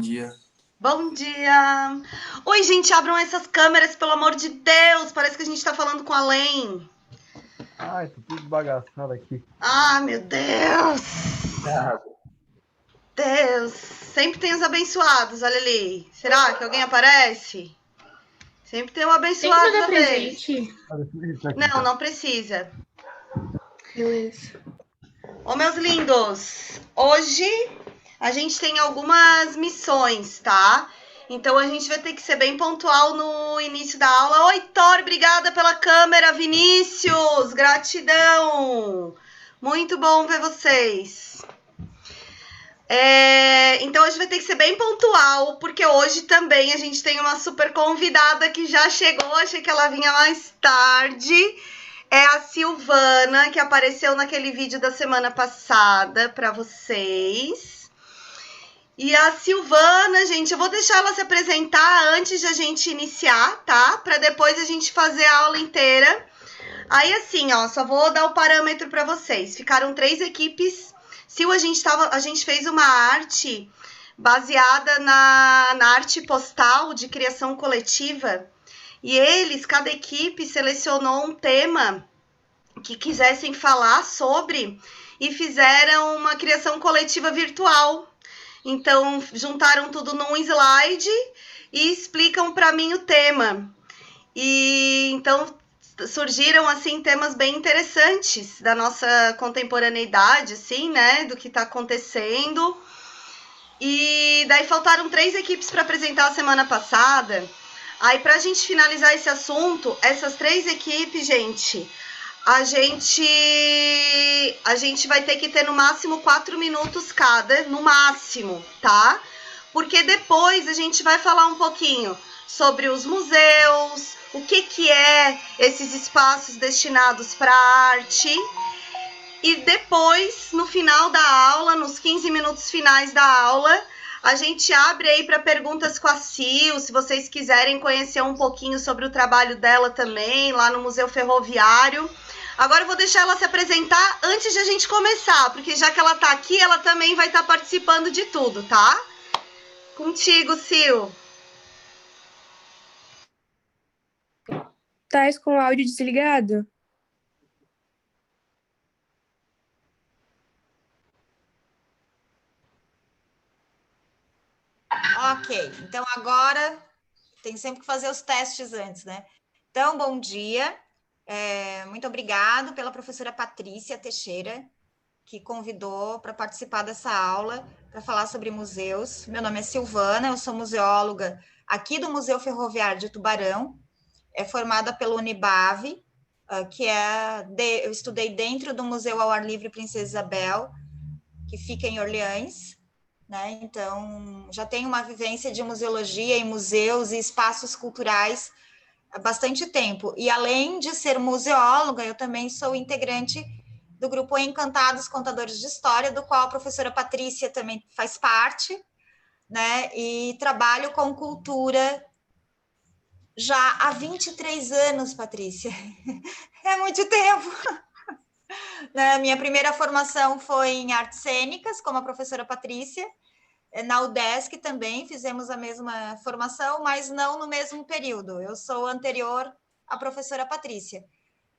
Dia. Bom dia! Oi, gente, abram essas câmeras, pelo amor de Deus! Parece que a gente tá falando com a Len. Ai, tô tudo bagaçado aqui. Ah, meu Deus! Deus! Sempre tem os abençoados, olha ali. Será que alguém aparece? Sempre tem um Tem que abençoado mandar da vez. presente. Não precisa. Beleza. Ô, meus lindos, hoje a gente tem algumas missões, tá? Então a gente vai ter que ser bem pontual no início da aula. Oi, Thor, obrigada pela câmera, Vinícius, gratidão. Muito bom ver vocês. Então hoje vai ter que ser bem pontual, porque hoje também a gente tem uma super convidada que já chegou, achei que ela vinha mais tarde. É a Silvana, que apareceu naquele vídeo da semana passada para vocês. E a Silvana, gente, eu vou deixar ela se apresentar antes de a gente iniciar, tá? Para depois a gente fazer a aula inteira. Aí, assim, ó, só vou dar o parâmetro para vocês. Ficaram 3 equipes. Sil, a gente fez uma arte baseada na arte postal de criação coletiva. E eles, cada equipe, selecionou um tema que quisessem falar sobre e fizeram uma criação coletiva virtual. Então, juntaram tudo num slide e explicam para mim o tema. E então surgiram assim temas bem interessantes da nossa contemporaneidade, assim, né, do que está acontecendo. E daí faltaram 3 equipes para apresentar a semana passada. Aí, para a gente finalizar esse assunto, essas 3 equipes, gente, a gente vai ter que ter no máximo 4 minutos cada, no máximo, tá? Porque depois a gente vai falar um pouquinho sobre os museus, o que é esses espaços destinados para arte. E depois, no final da aula, nos 15 minutos finais da aula, a gente abre aí para perguntas com a Sil, se vocês quiserem conhecer um pouquinho sobre o trabalho dela também, lá no Museu Ferroviário. Agora eu vou deixar ela se apresentar antes de a gente começar, porque já que ela tá aqui, ela também vai estar participando de tudo, tá? Contigo, Sil. Tá com o áudio desligado? Ok, então agora tem sempre que fazer os testes antes, né? Então, bom dia. Muito obrigado pela professora Patrícia Teixeira, que convidou para participar dessa aula, para falar sobre museus. Meu nome é Silvana, eu sou museóloga aqui do Museu Ferroviário de Tubarão, formada pelo Unibave, eu estudei dentro do Museu ao Ar Livre Princesa Isabel, que fica em Orleans, né? Então, já tenho uma vivência de museologia em museus e espaços culturais há bastante tempo. E além de ser museóloga, eu também sou integrante do grupo Encantados Contadores de História, do qual a professora Patrícia também faz parte, né? E trabalho com cultura já há 23 anos, Patrícia. É muito tempo. Minha primeira formação foi em artes cênicas, como a professora Patrícia. Na UDESC também fizemos a mesma formação, mas não no mesmo período. Eu sou anterior à professora Patrícia.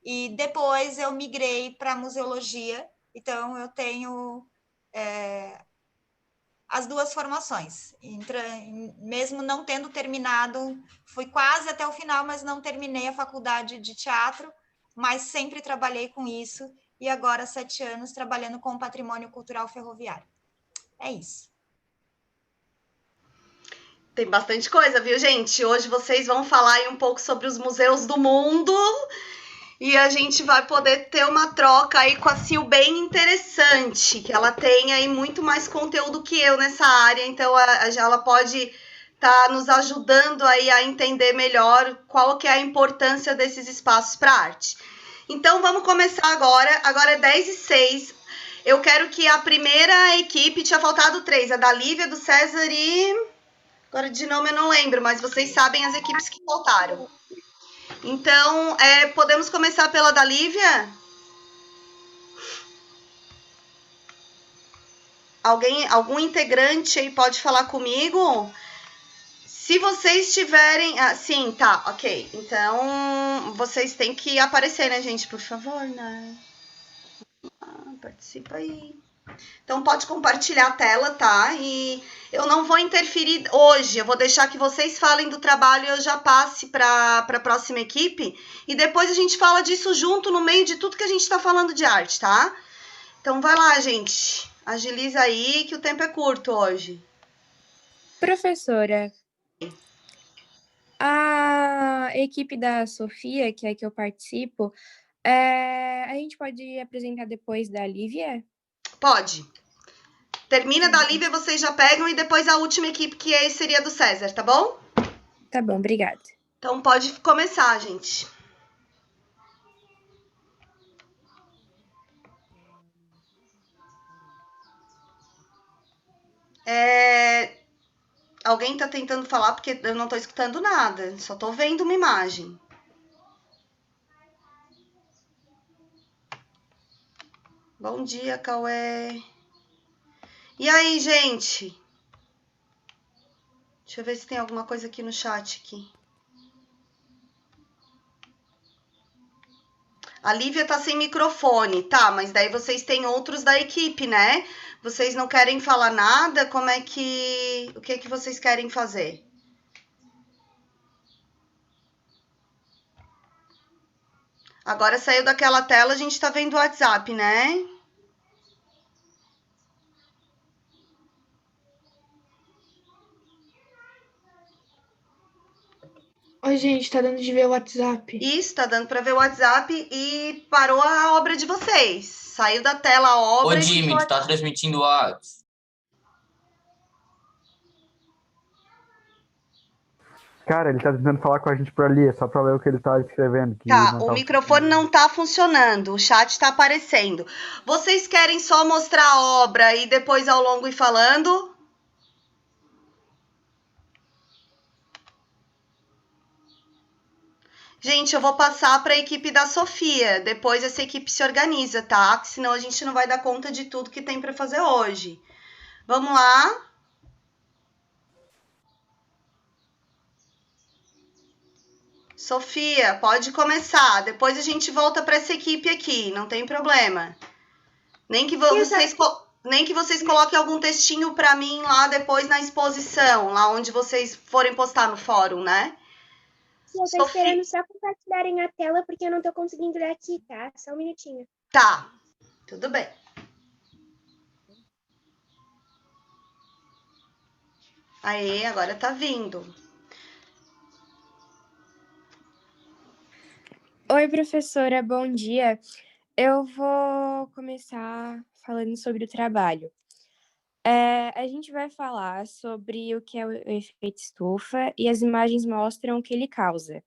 E depois eu migrei para a museologia, então eu tenho as 2 formações. Mesmo não tendo terminado, fui quase até o final, mas não terminei a faculdade de teatro, mas sempre trabalhei com isso, e agora há 7 anos trabalhando com o patrimônio cultural ferroviário. É isso. Tem bastante coisa, viu, gente? Hoje vocês vão falar aí um pouco sobre os museus do mundo e a gente vai poder ter uma troca aí com a Sil bem interessante, que ela tem aí muito mais conteúdo que eu nessa área, então ela pode estar nos ajudando aí a entender melhor qual que é a importância desses espaços para arte. Então vamos começar agora é 10h06. Eu quero que a primeira equipe, tinha faltado 3, a da Lívia, do César e... Agora de nome eu não lembro, mas vocês sabem as equipes que faltaram. Então, podemos começar pela da Lívia? algum integrante aí pode falar comigo? Se vocês tiverem... sim, tá, ok. Então, vocês têm que aparecer, né, gente? Por favor, né? Participa aí. Então, pode compartilhar a tela, tá? E eu não vou interferir hoje. Eu vou deixar que vocês falem do trabalho e eu já passe para a próxima equipe. E depois a gente fala disso junto no meio de tudo que a gente está falando de arte, tá? Então, vai lá, gente. Agiliza aí que o tempo é curto hoje. Professora, a equipe da Sofia, que é que eu participo, a gente pode apresentar depois da Lívia? Pode. Termina da Lívia, vocês já pegam, e depois a última equipe, que aí seria do César, tá bom? Tá bom, obrigada. Então pode começar, gente. Alguém tá tentando falar porque eu não tô escutando nada, só tô vendo uma imagem. Bom dia, Cauê. E aí, gente? Deixa eu ver se tem alguma coisa aqui no chat aqui. A Lívia tá sem microfone, tá? Mas daí vocês têm outros da equipe, né? Vocês não querem falar nada? Como é que... O que é que vocês querem fazer? Agora saiu daquela tela, a gente tá vendo o WhatsApp, né? Oi, gente, tá dando de ver o WhatsApp. Isso, tá dando pra ver o WhatsApp e parou a obra de vocês. Saiu da tela a obra. Ô, Jimmy, tu tá transmitindo a... Cara, ele tá tentando falar com a gente por ali, é só pra ler o que ele tá escrevendo. Que Tá, não o tá microfone não tá funcionando, o chat tá aparecendo. Vocês querem só mostrar a obra e depois ao longo ir falando? Gente, eu vou passar para a equipe da Sofia. Depois essa equipe se organiza, tá? Senão a gente não vai dar conta de tudo que tem para fazer hoje. Vamos lá? Sofia, pode começar. Depois a gente volta para essa equipe aqui, não tem problema. Nem que vocês coloquem algum textinho para mim lá depois na exposição, lá onde vocês forem postar no fórum, né? Sim, eu tô esperando só compartilharem a tela, porque eu não tô conseguindo ler aqui, tá? Só um minutinho. Tá, tudo bem. Aê, agora tá vindo. Oi, professora, bom dia. Eu vou começar falando sobre o trabalho. A gente vai falar sobre o que é o efeito estufa e as imagens mostram o que ele causa.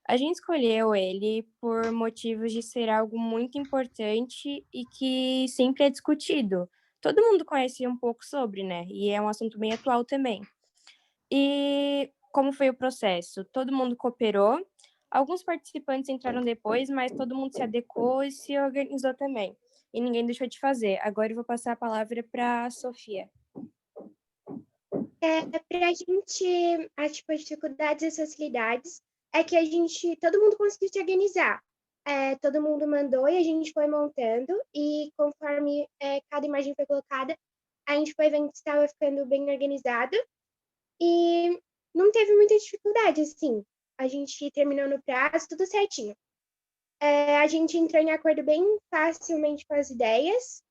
A gente escolheu ele por motivos de ser algo muito importante e que sempre é discutido. Todo mundo conhece um pouco sobre, né? E é um assunto bem atual também. E como foi o processo? Todo mundo cooperou. Alguns participantes entraram depois, mas todo mundo se adequou e se organizou também. E ninguém deixou de fazer. Agora eu vou passar a palavra para a Sofia. Pra gente, as dificuldades e facilidades é que todo mundo conseguiu se organizar. Todo mundo mandou e a gente foi montando, e conforme cada imagem foi colocada, a gente foi vendo que estava ficando bem organizado, e não teve muita dificuldade, assim. A gente terminou no prazo, tudo certinho. A gente entrou em acordo bem facilmente com as ideias,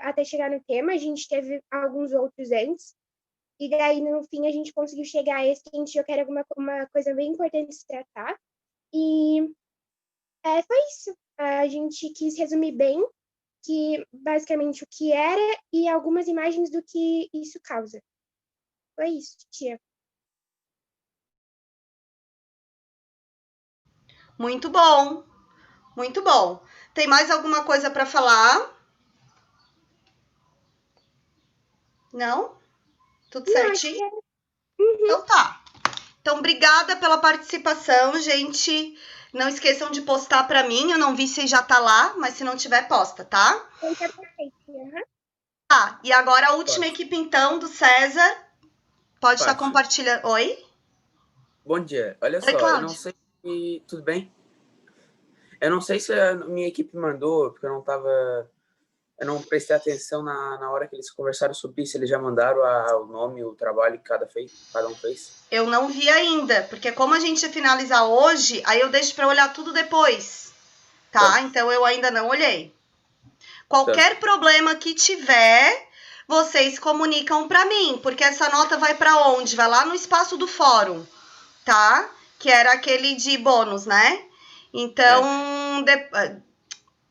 até chegar no tema. A gente teve alguns outros antes, e daí, no fim, a gente conseguiu chegar a esse que a gente viu que era uma coisa bem importante de se tratar. E foi isso. A gente quis resumir bem, que basicamente o que era e algumas imagens do que isso causa. Foi isso, tia. Muito bom, muito bom. Tem mais alguma coisa para falar? Não? Tudo certinho? Então tá. Então, obrigada pela participação, gente. Não esqueçam de postar para mim. Eu não vi se já tá lá, mas se não tiver, posta, tá? Tá, e agora a última equipe, então, do César. Pode estar Pati. compartilhando. Oi? Bom dia. Olha Oi, só, eu Cláudio. não sei se... Tudo bem? Eu não sei se a minha equipe mandou, porque eu não prestei atenção na hora que eles conversaram sobre isso. Eles já mandaram o nome, o trabalho que cada um fez? Eu não vi ainda, porque como a gente ia finalizar hoje, aí eu deixo para olhar tudo depois, tá? Então eu ainda não olhei. Qualquer problema que tiver, vocês comunicam para mim, porque essa nota vai para onde? Vai lá no espaço do fórum, tá? Que era aquele de bônus, né? Então,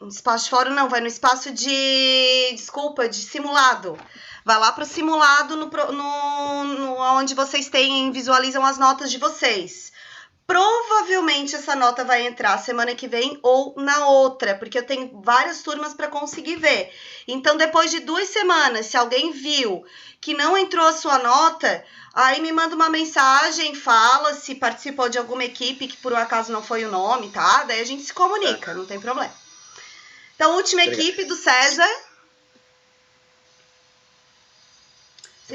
espaço de fórum não, vai no espaço de, desculpa, de simulado. Vai lá para o simulado onde vocês visualizam as notas de vocês. Provavelmente essa nota vai entrar semana que vem ou na outra, porque eu tenho várias turmas para conseguir ver. Então, depois de 2 semanas, se alguém viu que não entrou a sua nota, aí me manda uma mensagem, fala se participou de alguma equipe que por um acaso não foi o nome, tá? Daí a gente se comunica, não tem problema. Então, última equipe do César.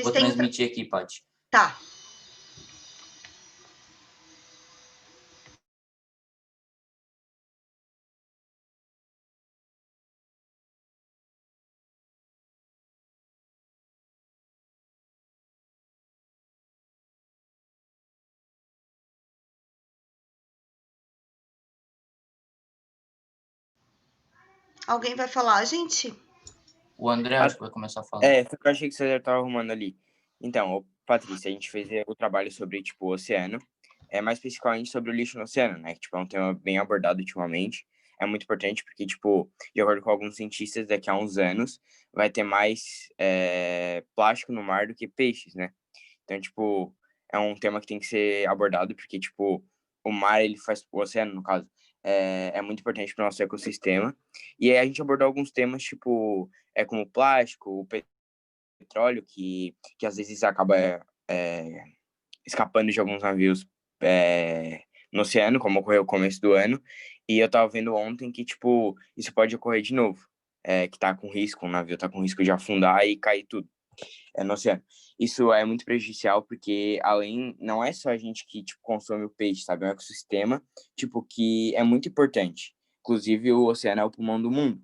Vou transmitir aqui, Paty. Tá. Alguém vai falar, gente? O André acho que vai começar a falar. Eu achei que você já estava arrumando ali. Então, Patrícia, a gente fez o trabalho sobre, tipo, o oceano, mais especificamente sobre o lixo no oceano, né? Que, tipo, é um tema bem abordado ultimamente. É muito importante porque, tipo, de acordo com alguns cientistas, daqui a uns anos vai ter mais plástico no mar do que peixes, né? Então, tipo, é um tema que tem que ser abordado porque, tipo, o mar, o oceano, no caso, é muito importante para o nosso ecossistema. E aí a gente abordou alguns temas, tipo, como o plástico, o petróleo, que às vezes acaba escapando de alguns navios no oceano, como ocorreu no começo do ano. E eu tava vendo ontem que, tipo, isso pode ocorrer de novo. Que tá com risco, o navio tá com risco de afundar e cair tudo no oceano. Isso é muito prejudicial porque, não é só a gente que, tipo, consome o peixe, sabe? É um ecossistema, tipo, que é muito importante. Inclusive, o oceano é o pulmão do mundo.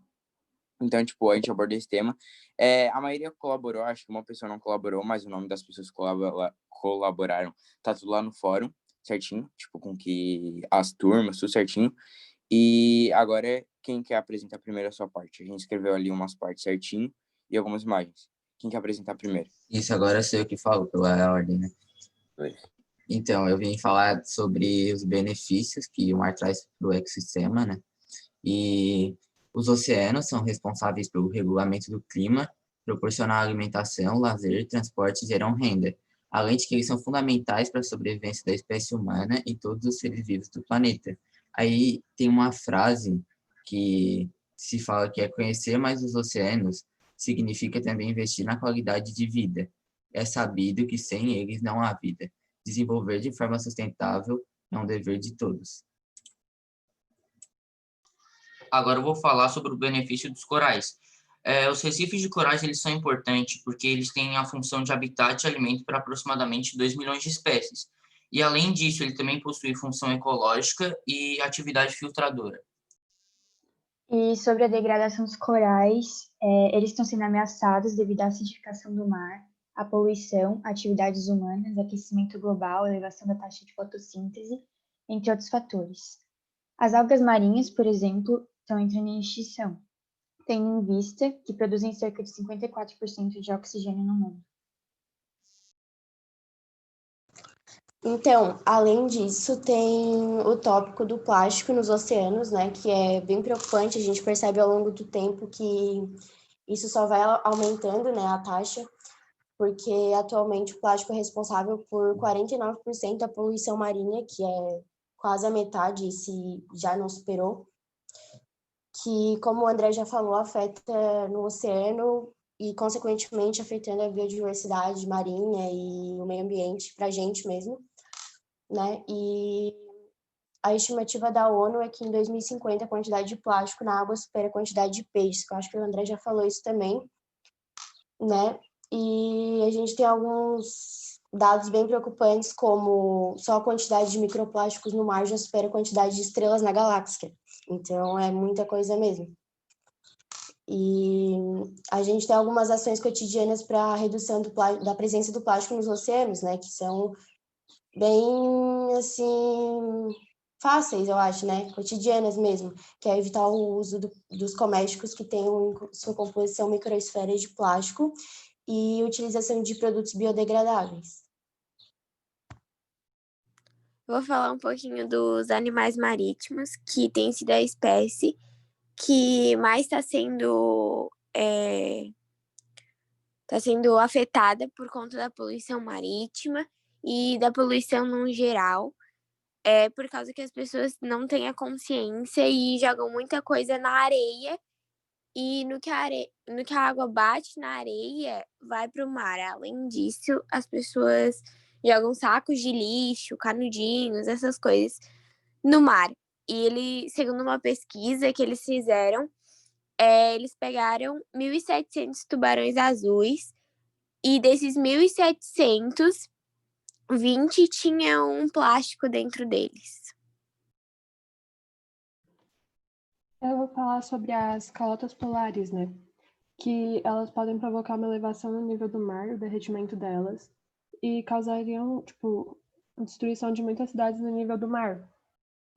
Então, tipo, a gente abordou esse tema. A maioria colaborou, acho que uma pessoa não colaborou, mas o nome das pessoas que colaboraram tá tudo lá no fórum, certinho, tipo, com que as turmas, tudo certinho. E agora, quem quer apresentar primeiro a sua parte? A gente escreveu ali umas partes certinho e algumas imagens. Quem quer apresentar primeiro? Isso, agora sei o que falo, pela ordem, né? Então, eu vim falar sobre os benefícios que o mar traz para o ecossistema, né? E os oceanos são responsáveis pelo regulamento do clima, proporcionar alimentação, lazer, transporte e geram renda, além de que eles são fundamentais para a sobrevivência da espécie humana e todos os seres vivos do planeta. Aí tem uma frase que se fala que conhecer mais os oceanos significa também investir na qualidade de vida. É sabido que sem eles não há vida. Desenvolver de forma sustentável é um dever de todos. Agora eu vou falar sobre o benefício dos corais. Os recifes de corais eles são importantes porque eles têm a função de habitat e alimento para aproximadamente 2 milhões de espécies. E, além disso, ele também possui função ecológica e atividade filtradora. E sobre a degradação dos corais, eles estão sendo ameaçados devido à acidificação do mar, à poluição, atividades humanas, aquecimento global, elevação da taxa de fotossíntese, entre outros fatores. As algas marinhas, por exemplo, estão entrando em extinção, tendo em vista que produzem cerca de 54% de oxigênio no mundo. Então, além disso, tem o tópico do plástico nos oceanos, né, que é bem preocupante. A gente percebe ao longo do tempo que isso só vai aumentando, né, a taxa, porque atualmente o plástico é responsável por 49% da poluição marinha, que é quase a metade, se já não superou, que, como o André já falou, afeta no oceano e, consequentemente, afetando a biodiversidade marinha e o meio ambiente para a gente mesmo, né? E a estimativa da ONU é que em 2050 a quantidade de plástico na água supera a quantidade de peixes, que eu acho que o André já falou isso também. né? E a gente tem alguns dados bem preocupantes, como só a quantidade de microplásticos no mar já supera a quantidade de estrelas na galáxia. Então, é muita coisa mesmo. E a gente tem algumas ações cotidianas para a redução da presença do plástico nos oceanos, né? Que são bem, assim, fáceis, eu acho, né? Cotidianas mesmo, que é evitar o uso dos cosméticos que tenham em sua composição microesferas de plástico e utilização de produtos biodegradáveis. Vou falar um pouquinho dos animais marítimos, que tem sido a espécie que mais está sendo afetada por conta da poluição marítima e da poluição no geral. Por causa que as pessoas não têm a consciência e jogam muita coisa na areia. E no que a água bate na areia, vai para o mar. Além disso, as pessoas jogam sacos de lixo, canudinhos, essas coisas no mar. E segundo uma pesquisa que eles fizeram, eles pegaram 1.700 tubarões azuis e desses 1.700, 20 tinham um plástico dentro deles. Eu vou falar sobre as calotas polares, né? Que elas podem provocar uma elevação no nível do mar, o derretimento delas, e causariam, a destruição de muitas cidades no nível do mar.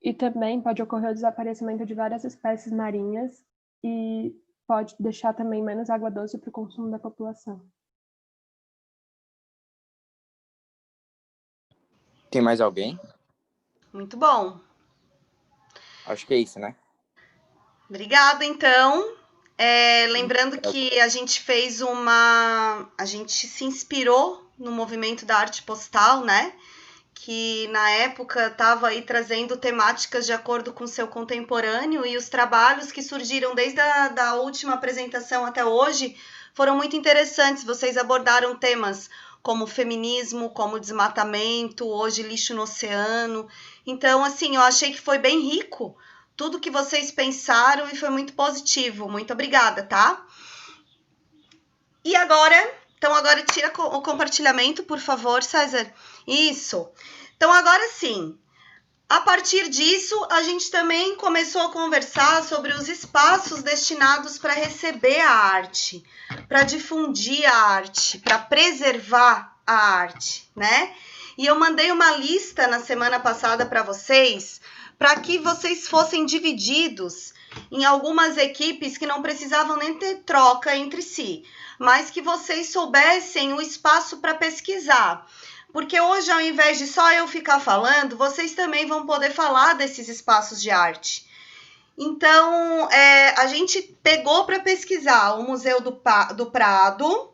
E também pode ocorrer o desaparecimento de várias espécies marinhas e pode deixar também menos água doce para o consumo da população. Tem mais alguém? Muito bom. Acho que é isso, né? Obrigada, então. Lembrando que a gente a gente se inspirou no movimento da arte postal, né? Que na época estava aí trazendo temáticas de acordo com o seu contemporâneo, e os trabalhos que surgiram desde a última apresentação até hoje foram muito interessantes. Vocês abordaram temas como feminismo, como desmatamento, hoje lixo no oceano. Então, assim, eu achei que foi bem rico tudo que vocês pensaram e foi muito positivo. Muito obrigada, tá? E agora tira o compartilhamento, por favor, César. Isso. Então, agora sim, a partir disso, a gente também começou a conversar sobre os espaços destinados para receber a arte, para difundir a arte, para preservar a arte, né? E eu mandei uma lista na semana passada para vocês, para que vocês fossem divididos em algumas equipes que não precisavam nem ter troca entre si, mas que vocês soubessem o espaço para pesquisar. Porque hoje, ao invés de só eu ficar falando, vocês também vão poder falar desses espaços de arte. Então, a gente pegou para pesquisar o Museu do Prado,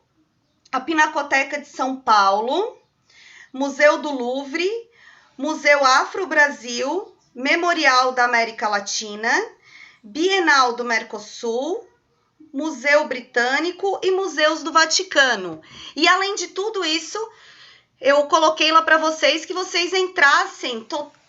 a Pinacoteca de São Paulo, Museu do Louvre, Museu Afro-Brasil, Memorial da América Latina, Bienal do Mercosul, Museu Britânico e Museus do Vaticano. E, além de tudo isso, eu coloquei lá para vocês que vocês entrassem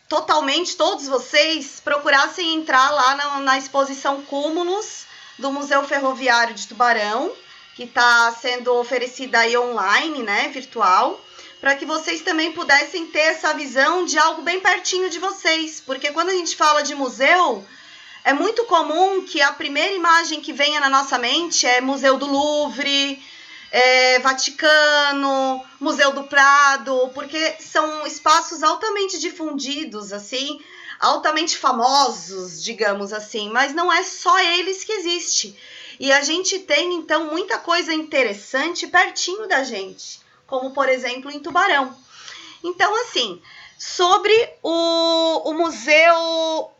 totalmente, todos vocês procurassem entrar lá na exposição Cúmulos do Museu Ferroviário de Tubarão, que está sendo oferecida aí online, né, virtual, para que vocês também pudessem ter essa visão de algo bem pertinho de vocês, porque quando a gente fala de museu, é muito comum que a primeira imagem que venha na nossa mente é Museu do Louvre, Vaticano, Museu do Prado, porque são espaços altamente difundidos, assim, altamente famosos, digamos assim, mas não é só eles que existem. E a gente tem, então, muita coisa interessante pertinho da gente, como, por exemplo, em Tubarão. Então, assim, sobre o museu,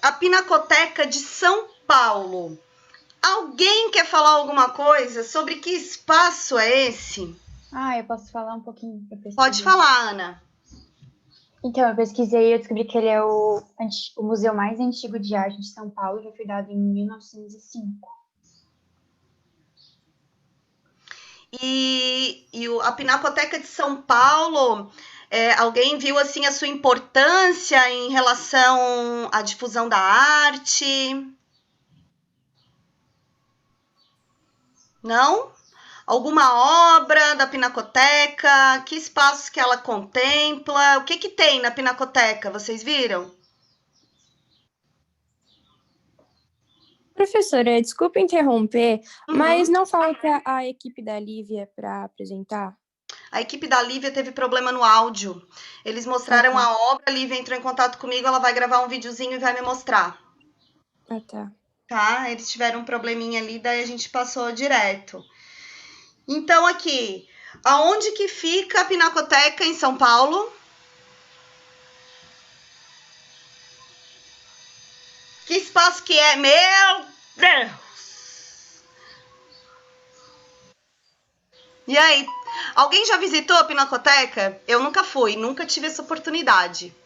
a Pinacoteca de São Paulo, alguém quer falar alguma coisa sobre que espaço é esse? Eu posso falar um pouquinho? Pode falar, Ana. Então, eu pesquisei e eu descobri que ele é o museu mais antigo de arte de São Paulo, foi fundado em 1905. E a Pinacoteca de São Paulo, alguém viu assim a sua importância em relação à difusão da arte? Não? alguma obra da Pinacoteca? Que espaços que ela contempla? O que que tem na Pinacoteca? Vocês viram? Professora, desculpa interromper, mas Uhum. não falta a equipe da Lívia para apresentar? A equipe da Lívia teve problema no áudio. Eles mostraram tá. a obra, a Lívia entrou em contato comigo, ela vai gravar um videozinho e vai me mostrar. Ah, tá. Tá? Eles tiveram um probleminha ali, daí a gente passou direto. Então, aqui, aonde que fica a Pinacoteca em São Paulo? Que espaço que é? Meu Deus! E aí, alguém já visitou a Pinacoteca? Eu nunca fui, nunca tive essa oportunidade.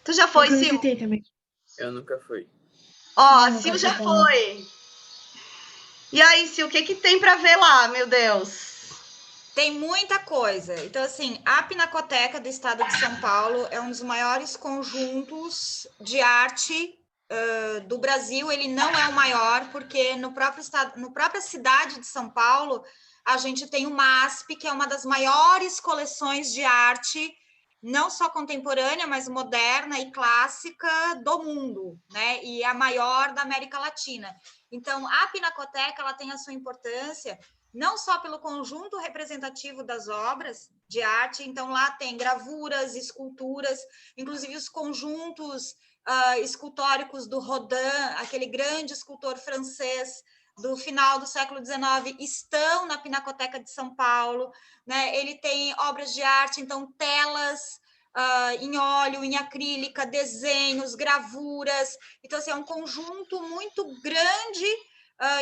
Tu já foi, Nunca Sil? visitei também. Eu nunca fui. Ó, a Nunca Sil fui já também. foi. E aí, Sil, o que que tem pra ver lá, meu Deus? Tem muita coisa. Então, assim, a Pinacoteca do Estado de São Paulo é um dos maiores conjuntos de arte do Brasil. Ele não é o maior, porque no próprio estado, na própria cidade de São Paulo, a gente tem o MASP, que é uma das maiores coleções de arte, não só contemporânea, mas moderna e clássica do mundo, né? E é a maior da América Latina. Então, a Pinacoteca, ela tem a sua importância não só pelo conjunto representativo das obras de arte, então lá tem gravuras, esculturas, inclusive os conjuntos escultóricos do Rodin, aquele grande escultor francês do final do século XIX, estão na Pinacoteca de São Paulo, né? Ele tem obras de arte, então telas em óleo, em acrílica, desenhos, gravuras, então assim, é um conjunto muito grande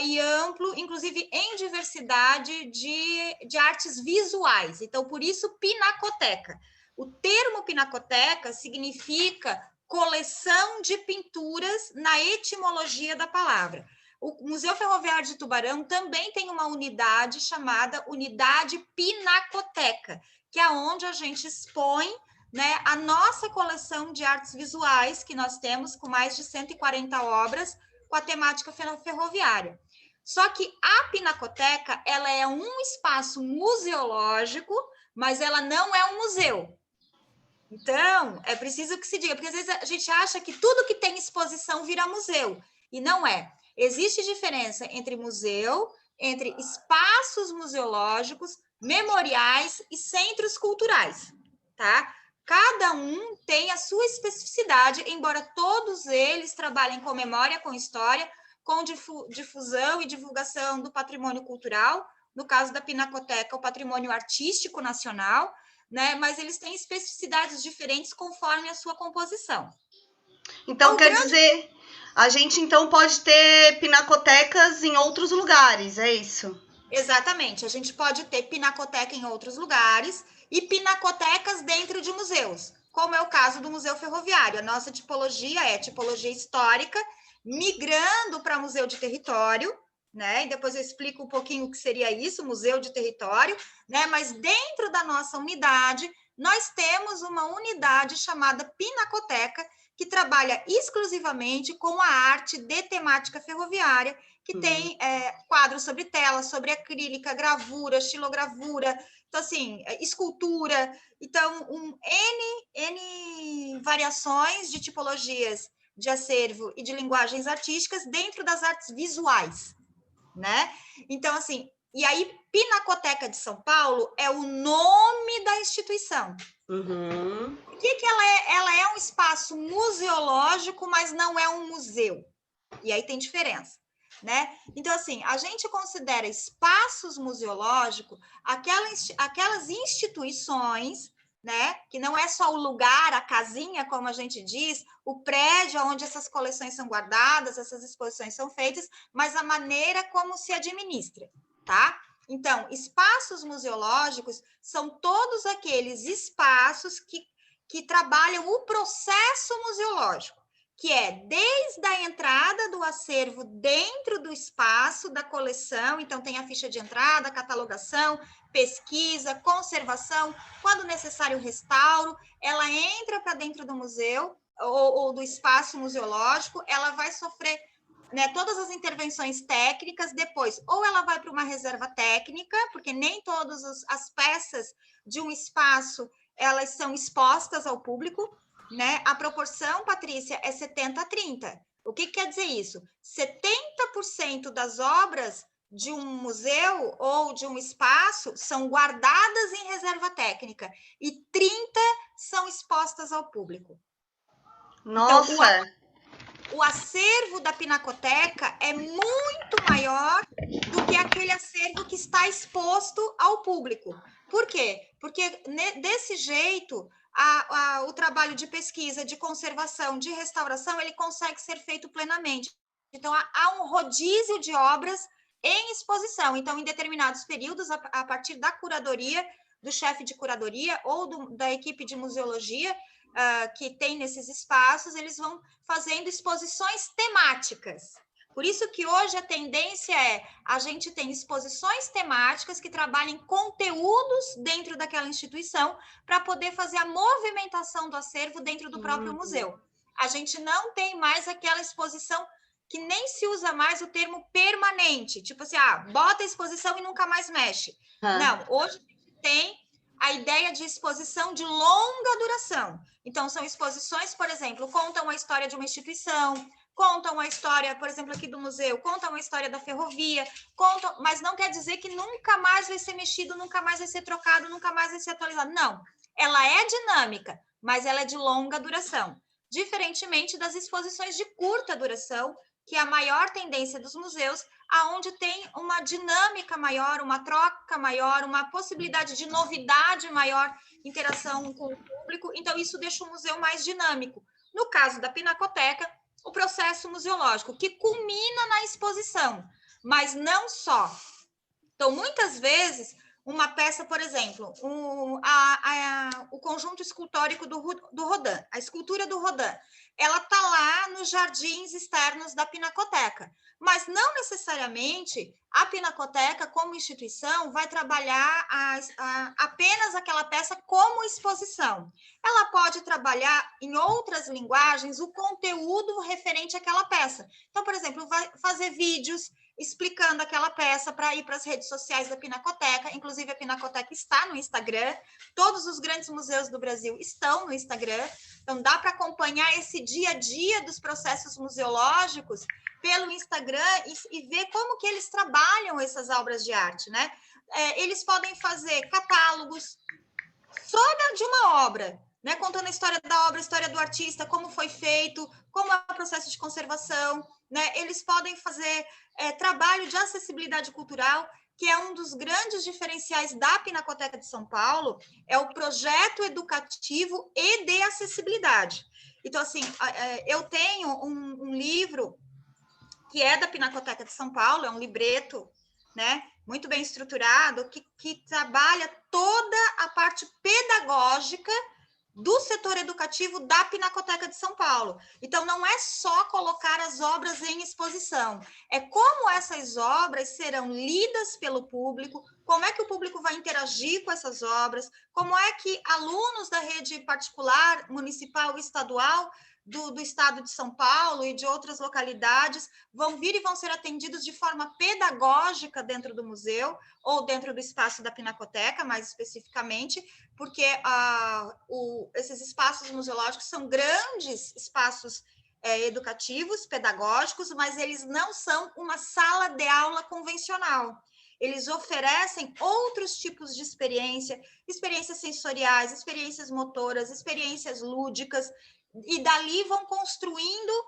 e amplo, inclusive em diversidade de artes visuais. Então, por isso, pinacoteca. O termo pinacoteca significa coleção de pinturas na etimologia da palavra. O Museu Ferroviário de Tubarão também tem uma unidade chamada Unidade Pinacoteca, que é onde a gente expõe, né, a nossa coleção de artes visuais, que nós temos com mais de 140 obras, com a temática ferroviária. Só que a Pinacoteca, ela é um espaço museológico, mas ela não é um museu. Então, é preciso que se diga, porque às vezes a gente acha que tudo que tem exposição vira museu, e não é. Existe diferença entre museu, entre espaços museológicos, memoriais e centros culturais, tá? Cada um tem a sua especificidade, embora todos eles trabalhem com memória, com história, com difusão e divulgação do patrimônio cultural, no caso da Pinacoteca, o patrimônio artístico nacional, né? Mas eles têm especificidades diferentes conforme a sua composição. Então, quer dizer, a gente então pode ter pinacotecas em outros lugares, é isso? Exatamente, a gente pode ter pinacoteca em outros lugares e pinacotecas dentro de museus, como é o caso do Museu Ferroviário. A nossa tipologia é tipologia histórica, migrando para museu de território, né? E depois eu explico um pouquinho o que seria isso, museu de território, né? Mas dentro da nossa unidade, nós temos uma unidade chamada Pinacoteca, que trabalha exclusivamente com a arte de temática ferroviária, que tem quadros sobre tela, sobre acrílica, gravura, xilogravura, então, assim, escultura. Então, N variações de tipologias de acervo e de linguagens artísticas dentro das artes visuais, né? Então, assim, e aí, Pinacoteca de São Paulo é o nome da instituição. Uhum. Por que ela é? Ela é um espaço museológico, mas não é um museu. E aí tem diferença, né? Então, assim, a gente considera espaços museológicos aquelas instituições, né? Que não é só o lugar, a casinha, como a gente diz, o prédio onde essas coleções são guardadas, essas exposições são feitas, mas a maneira como se administra, tá? Então, espaços museológicos são todos aqueles espaços que trabalham o processo museológico, que é desde a entrada do acervo dentro do espaço da coleção, então tem a ficha de entrada, catalogação, pesquisa, conservação, quando necessário restauro, ela entra para dentro do museu ou do espaço museológico, ela vai sofrer né, todas as intervenções técnicas, depois, ou ela vai para uma reserva técnica, porque nem todas as peças de um espaço, elas são expostas ao público, né? A proporção, Patrícia, é 70-30. O que quer dizer isso? 70% das obras de um museu ou de um espaço são guardadas em reserva técnica e 30% são expostas ao público. Nossa! Então, o acervo da Pinacoteca é muito maior do que aquele acervo que está exposto ao público. Por quê? Porque desse jeito, o trabalho de pesquisa, de conservação, de restauração, ele consegue ser feito plenamente. Então, há um rodízio de obras em exposição. Então, em determinados períodos, a partir da curadoria, do chefe de curadoria ou da equipe de museologia, que tem nesses espaços, eles vão fazendo exposições temáticas. Por isso que hoje a tendência a gente tem exposições temáticas que trabalhem conteúdos dentro daquela instituição para poder fazer a movimentação do acervo dentro do próprio museu. A gente não tem mais aquela exposição que nem se usa mais o termo permanente, tipo assim, bota a exposição e nunca mais mexe. Não, hoje a gente tem a ideia de exposição de longa duração. Então, são exposições, por exemplo, contam a história de uma instituição, contam a história, por exemplo, aqui do museu, contam a história da ferrovia, mas não quer dizer que nunca mais vai ser mexido, nunca mais vai ser trocado, nunca mais vai ser atualizado. Não, ela é dinâmica, mas ela é de longa duração. Diferentemente das exposições de curta duração, que é a maior tendência dos museus, aonde tem uma dinâmica maior, uma troca maior, uma possibilidade de novidade maior, interação com o público. Então, isso deixa o museu mais dinâmico. No caso da Pinacoteca, o processo museológico, que culmina na exposição, mas não só. Então, muitas vezes, uma peça, por exemplo, o conjunto escultórico do Rodin, a escultura do Rodin, ela está lá nos jardins externos da Pinacoteca, mas não necessariamente a Pinacoteca, como instituição, vai trabalhar apenas aquela peça como exposição. Ela pode trabalhar em outras linguagens o conteúdo referente àquela peça. Então, por exemplo, vai fazer vídeos explicando aquela peça para ir para as redes sociais da Pinacoteca. Inclusive, a Pinacoteca está no Instagram. Todos os grandes museus do Brasil estão no Instagram. Então, dá para acompanhar esse dia a dia dos processos museológicos pelo Instagram e ver como que eles trabalham essas obras de arte, né? Eles podem fazer catálogos só de uma obra, né? Contando a história da obra, a história do artista, como foi feito, como é o processo de conservação, né? Eles podem fazer trabalho de acessibilidade cultural, que é um dos grandes diferenciais da Pinacoteca de São Paulo, é o projeto educativo e de acessibilidade. Então, assim, eu tenho um livro que é da Pinacoteca de São Paulo, é um libreto, né, muito bem estruturado, que trabalha toda a parte pedagógica do setor educativo da Pinacoteca de São Paulo. Então, não é só colocar as obras em exposição, é como essas obras serão lidas pelo público, como é que o público vai interagir com essas obras, como é que alunos da rede particular, municipal e estadual do estado de São Paulo e de outras localidades vão vir e vão ser atendidos de forma pedagógica dentro do museu ou dentro do espaço da Pinacoteca, mais especificamente, porque esses espaços museológicos são grandes espaços educativos, pedagógicos, mas eles não são uma sala de aula convencional. Eles oferecem outros tipos de experiências sensoriais, experiências motoras, experiências lúdicas, e dali vão construindo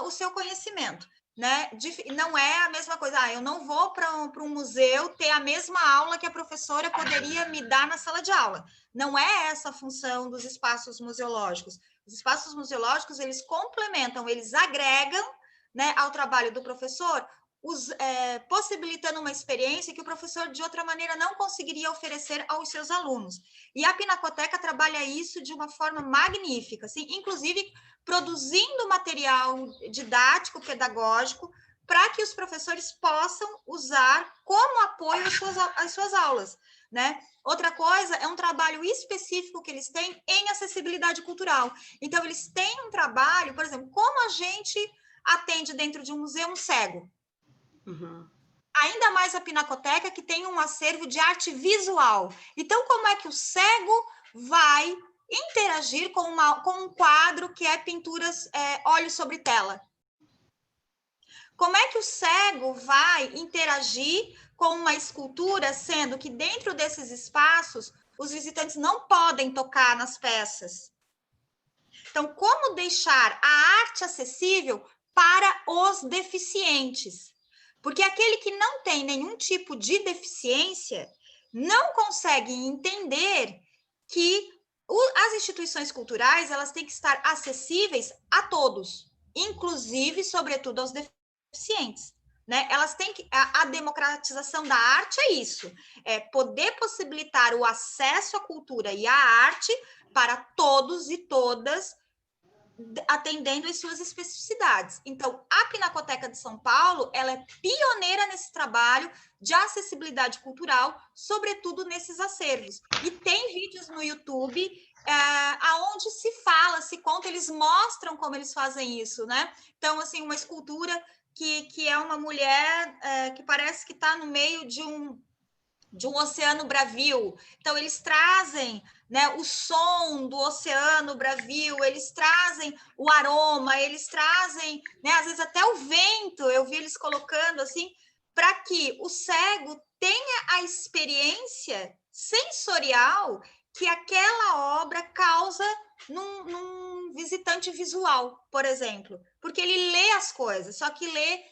o seu conhecimento, né? Não é a mesma coisa, eu não vou para um museu ter a mesma aula que a professora poderia me dar na sala de aula. Não é essa a função dos espaços museológicos. Os espaços museológicos, eles complementam, eles agregam, né, ao trabalho do professor, possibilitando uma experiência que o professor, de outra maneira, não conseguiria oferecer aos seus alunos. E a Pinacoteca trabalha isso de uma forma magnífica, assim, inclusive produzindo material didático, pedagógico, para que os professores possam usar como apoio às suas aulas, né? Outra coisa é um trabalho específico que eles têm em acessibilidade cultural. Então, eles têm um trabalho, por exemplo, como a gente atende dentro de um museu um cego? Uhum. Ainda mais a Pinacoteca, que tem um acervo de arte visual. Então, como é que o cego vai interagir com um quadro que é pinturas óleo sobre tela? Como é que o cego vai interagir com uma escultura, sendo que dentro desses espaços os visitantes não podem tocar nas peças? Então, como deixar a arte acessível para os deficientes? Porque aquele que não tem nenhum tipo de deficiência não consegue entender que as instituições culturais elas têm que estar acessíveis a todos, inclusive, sobretudo, aos deficientes. Né? Elas têm que a democratização da arte é isso, é poder possibilitar o acesso à cultura e à arte para todos e todas, atendendo às suas especificidades. Então, a Pinacoteca de São Paulo, ela é pioneira nesse trabalho de acessibilidade cultural, sobretudo nesses acervos. E tem vídeos no YouTube aonde se fala, se conta, eles mostram como eles fazem isso, né? Então, assim, uma escultura que é uma mulher que parece que está no meio de um oceano bravio. Então, eles trazem, né, o som do oceano bravio, eles trazem o aroma, eles trazem, né, às vezes até o vento, eu vi eles colocando assim, para que o cego tenha a experiência sensorial que aquela obra causa num visitante visual, por exemplo. Porque ele lê as coisas, só que lê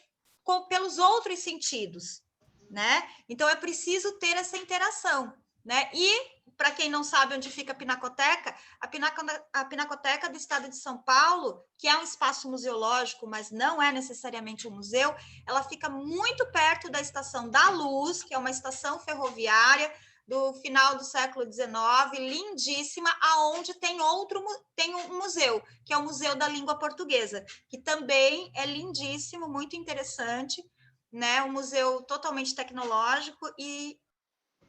pelos outros sentidos. Né? Então, é preciso ter essa interação. Né? E, para quem não sabe onde fica a Pinacoteca do Estado de São Paulo, que é um espaço museológico, mas não é necessariamente um museu, ela fica muito perto da Estação da Luz, que é uma estação ferroviária do final do século XIX, lindíssima, aonde tem um museu, que é o Museu da Língua Portuguesa, que também é lindíssimo, muito interessante, né? Um museu totalmente tecnológico e,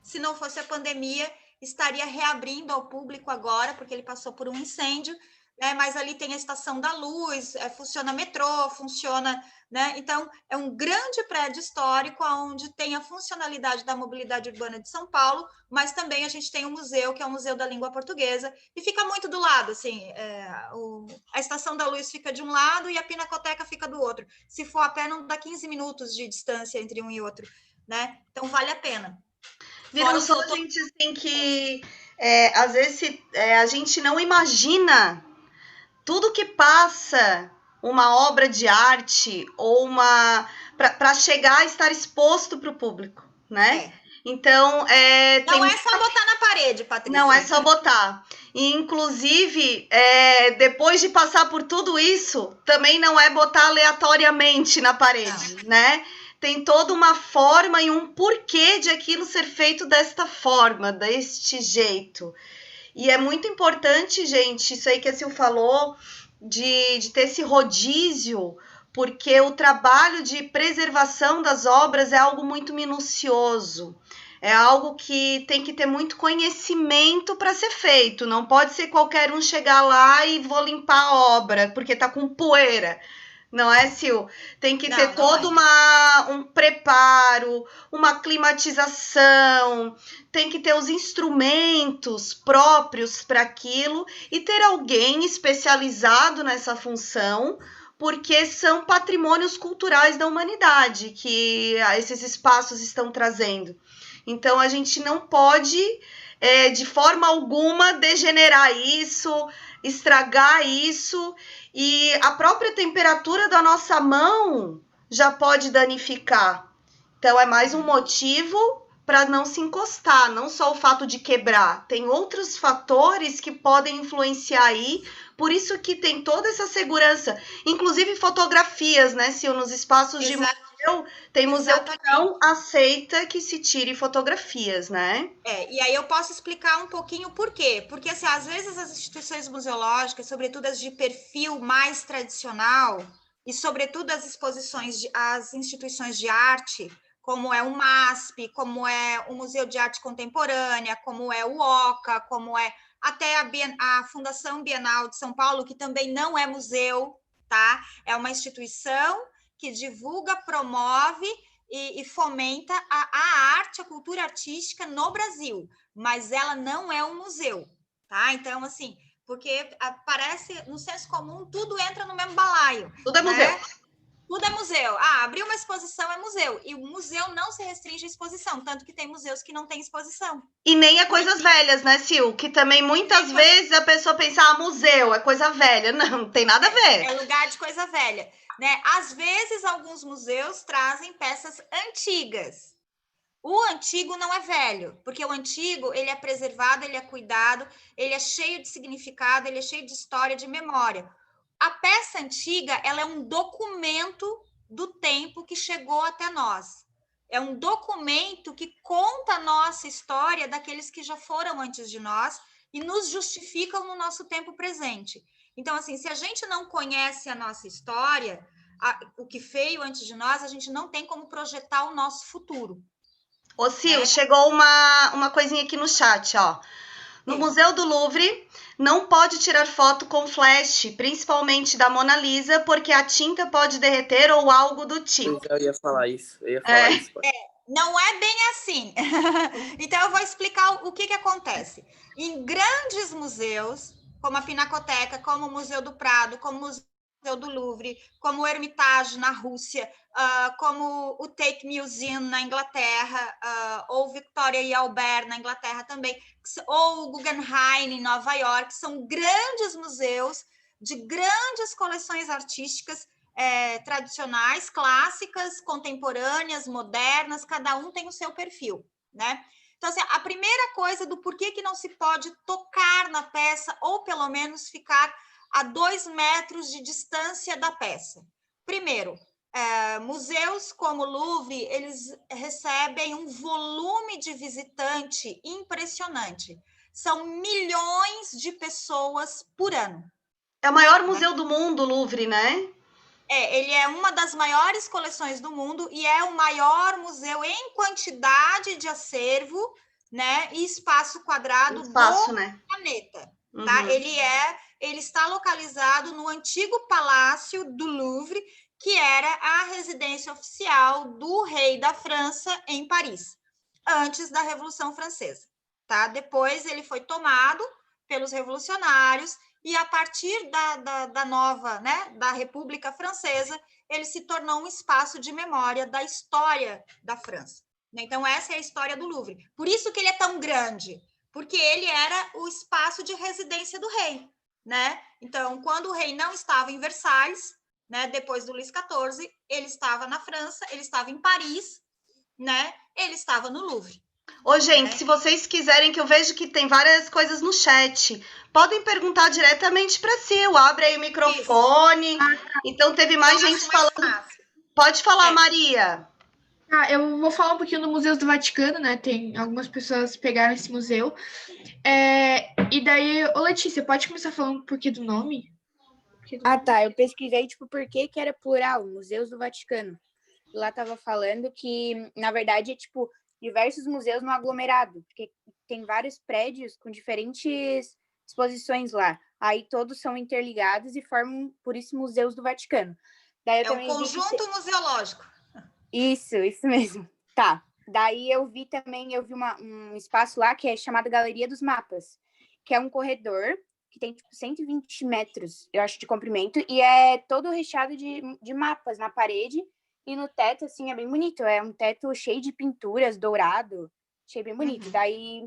se não fosse a pandemia, estaria reabrindo ao público agora, porque ele passou por um incêndio, né? Mas ali tem a Estação da Luz, funciona metrô, funciona, né? Então, é um grande prédio histórico onde tem a funcionalidade da mobilidade urbana de São Paulo, mas também a gente tem um museu, que é o Museu da Língua Portuguesa, e fica muito do lado, assim, a Estação da Luz fica de um lado e a Pinacoteca fica do outro. Se for a pé, não dá 15 minutos de distância entre um e outro, né? Então, vale a pena. Viram só, gente, assim, que às vezes a gente não imagina tudo que passa uma obra de arte ou para chegar a estar exposto para o público, né? Então, não é só botar na parede, Patrícia. Não é só botar. E, inclusive, depois de passar por tudo isso, também não é botar aleatoriamente na parede, né? Tem toda uma forma e um porquê de aquilo ser feito desta forma, deste jeito. E é muito importante, gente, isso aí que a Sil falou, de ter esse rodízio, porque o trabalho de preservação das obras é algo muito minucioso. É algo que tem que ter muito conhecimento para ser feito. Não pode ser qualquer um chegar lá e vou limpar a obra, porque tá com poeira. Não é, Sil? Tem que ter todo um preparo, uma climatização, tem que ter os instrumentos próprios para aquilo e ter alguém especializado nessa função, porque são patrimônios culturais da humanidade que esses espaços estão trazendo. Então, a gente não pode, de forma alguma, degenerar isso, estragar isso, e a própria temperatura da nossa mão já pode danificar. Então, é mais um motivo para não se encostar, não só o fato de quebrar. Tem outros fatores que podem influenciar aí, por isso que tem toda essa segurança. Inclusive fotografias, né, Sil, nos espaços de museu, tem museu que não aceita que se tire fotografias, né? E aí eu posso explicar um pouquinho por quê. Porque, assim, às vezes as instituições museológicas, sobretudo as de perfil mais tradicional, e sobretudo as instituições de arte, como é o MASP, como é o Museu de Arte Contemporânea, como é o OCA, como é até a Fundação Bienal de São Paulo, que também não é museu, tá? É uma instituição que divulga, promove e fomenta a arte, a cultura artística no Brasil, mas ela não é um museu, tá? Então, assim, porque parece, no senso comum, tudo entra no mesmo balaio. Tudo é museu. Tudo é museu. Abriu uma exposição, é museu. E o museu não se restringe à exposição, tanto que tem museus que não têm exposição. E nem é coisas velhas, né, Sil? Que também muitas vezes a pessoa pensa, museu é coisa velha. Não tem nada a ver. É lugar de coisa velha, né? Às vezes, alguns museus trazem peças antigas. O antigo não é velho, porque o antigo, ele é preservado, ele é cuidado, ele é cheio de significado, ele é cheio de história, de memória. A peça antiga, ela é um documento do tempo que chegou até nós. É um documento que conta a nossa história daqueles que já foram antes de nós e nos justificam no nosso tempo presente. Então, assim, se a gente não conhece a nossa história, o que veio antes de nós, a gente não tem como projetar o nosso futuro. Ô, Sil, chegou uma coisinha aqui no chat, ó. No Museu do Louvre, não pode tirar foto com flash, principalmente da Mona Lisa, porque a tinta pode derreter ou algo do tipo. Eu ia falar isso. Não é bem assim. Então, eu vou explicar o que acontece. Em grandes museus, como a Pinacoteca, como o Museu do Prado, como o Museu do Louvre, como o Hermitage na Rússia, como o Tate Museum na Inglaterra, ou Victoria e Albert na Inglaterra também, ou o Guggenheim em Nova York, são grandes museus de grandes coleções artísticas tradicionais, clássicas, contemporâneas, modernas, cada um tem o seu perfil, né? Então, assim, a primeira coisa do porquê que não se pode tocar na peça, ou pelo menos ficar a 2 metros de distância da peça. Primeiro, museus como o Louvre, eles recebem um volume de visitante impressionante. São milhões de pessoas por ano. É o maior museu do mundo, o Louvre, né? Ele é uma das maiores coleções do mundo e é o maior museu em quantidade de acervo, né, e espaço quadrado do planeta. Tá? Ele está localizado no antigo Palácio do Louvre, que era a residência oficial do rei da França em Paris, antes da Revolução Francesa. Tá? Depois ele foi tomado pelos revolucionários e a partir da nova, né, da República Francesa, ele se tornou um espaço de memória da história da França. Então, essa é a história do Louvre. Por isso que ele é tão grande, porque ele era o espaço de residência do rei, né? Então, quando o rei não estava em Versalhes, né, depois do Luís XIV, ele estava na França, ele estava em Paris, né? Ele estava no Louvre. Ô, gente, se vocês quiserem, que eu vejo que tem várias coisas no chat, podem perguntar diretamente para Sil, abre aí o microfone. Então, teve mais gente falando. Pode falar, Maria. Eu vou falar um pouquinho do Museu do Vaticano, né? Tem algumas pessoas que pegaram esse museu. E daí, ô Letícia, pode começar falando por que do nome? Tá. Eu pesquisei, por que era plural, Museus do Vaticano. Lá tava falando que, na verdade, diversos museus no aglomerado, porque tem vários prédios com diferentes exposições lá. Aí todos são interligados e formam, por isso, Museus do Vaticano. Daí um conjunto museológico. Isso mesmo. Tá. Daí eu vi um espaço lá que é chamado Galeria dos Mapas, que é um corredor que tem 120 metros, eu acho, de comprimento, e é todo recheado de mapas na parede. E no teto, assim, é bem bonito. É um teto cheio de pinturas, dourado. Achei bem bonito. Daí,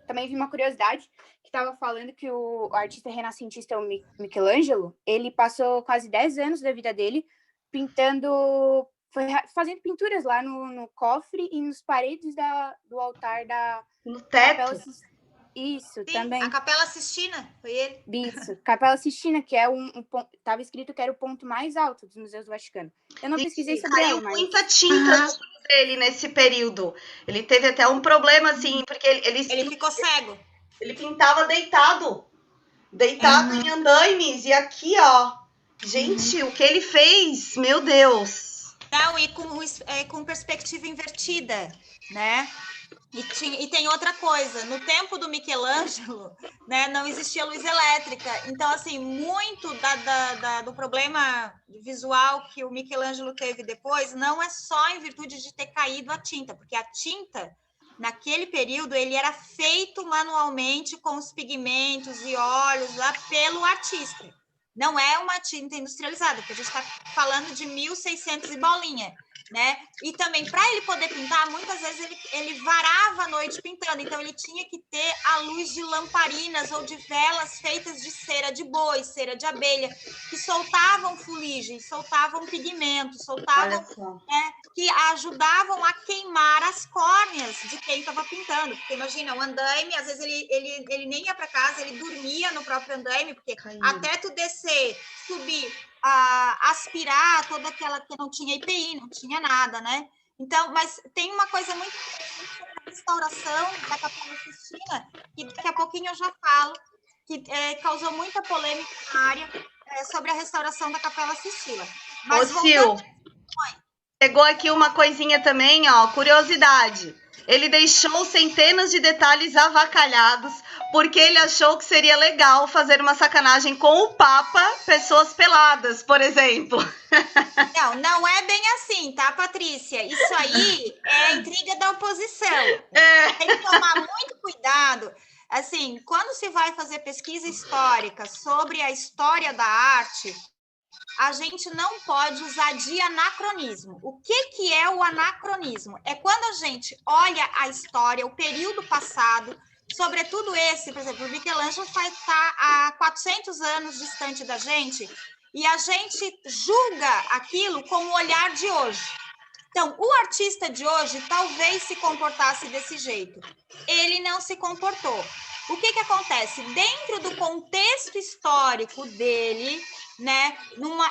também vi uma curiosidade, que estava falando que o artista renascentista, o Michelangelo, ele passou quase 10 anos da vida dele fazendo pinturas lá no cofre e nos paredes do altar da... No teto? Capela, isso, sim, também. A Capela Sistina, foi ele? Isso, Capela Sistina, que é estava escrito que era o ponto mais alto dos museus do Vaticano. Eu não pesquisei sobre ele, mas... muita tinta dele nesse período. Ele teve até um problema, assim, porque ele ficou cego. Ele pintava deitado em andaimes, e aqui, ó, gente, o que ele fez, meu Deus. Não, e com perspectiva invertida, né? E tem outra coisa, no tempo do Michelangelo, né, não existia luz elétrica, então, assim, muito do problema visual que o Michelangelo teve depois não é só em virtude de ter caído a tinta, porque a tinta, naquele período, ele era feito manualmente com os pigmentos e óleos lá pelo artista. Não é uma tinta industrializada, porque a gente está falando de 1600 e bolinha. Né? E também, para ele poder pintar, muitas vezes ele varava a noite pintando, então ele tinha que ter a luz de lamparinas ou de velas feitas de cera de boi, cera de abelha, que soltavam fuligem, soltavam pigmentos, soltavam, que ajudavam a queimar as córneas de quem estava pintando. Porque imagina, o andaime, às vezes ele nem ia para casa, ele dormia no próprio andaime, porque até tu descer, subir, aspirar toda aquela que não tinha IPI, não tinha nada, né? Então, mas tem uma coisa muito interessante sobre a restauração da Capela Sistina, que daqui a pouquinho eu já falo, que causou muita polêmica na área sobre a restauração da Capela Sistina. Mas Sil, chegou aqui uma coisinha também, ó, curiosidade. Ele deixou centenas de detalhes avacalhados porque ele achou que seria legal fazer uma sacanagem com o Papa, pessoas peladas, por exemplo. Não é bem assim, tá, Patrícia? Isso aí é intriga da oposição. Tem que tomar muito cuidado. Assim, quando se vai fazer pesquisa histórica sobre a história da arte, a gente não pode usar de anacronismo. O que é o anacronismo? É quando a gente olha a história, o período passado, sobretudo esse, por exemplo, o Michelangelo está há 400 anos distante da gente, e a gente julga aquilo com o olhar de hoje. Então, o artista de hoje talvez se comportasse desse jeito. Ele não se comportou. O que acontece? Dentro do contexto histórico dele, né,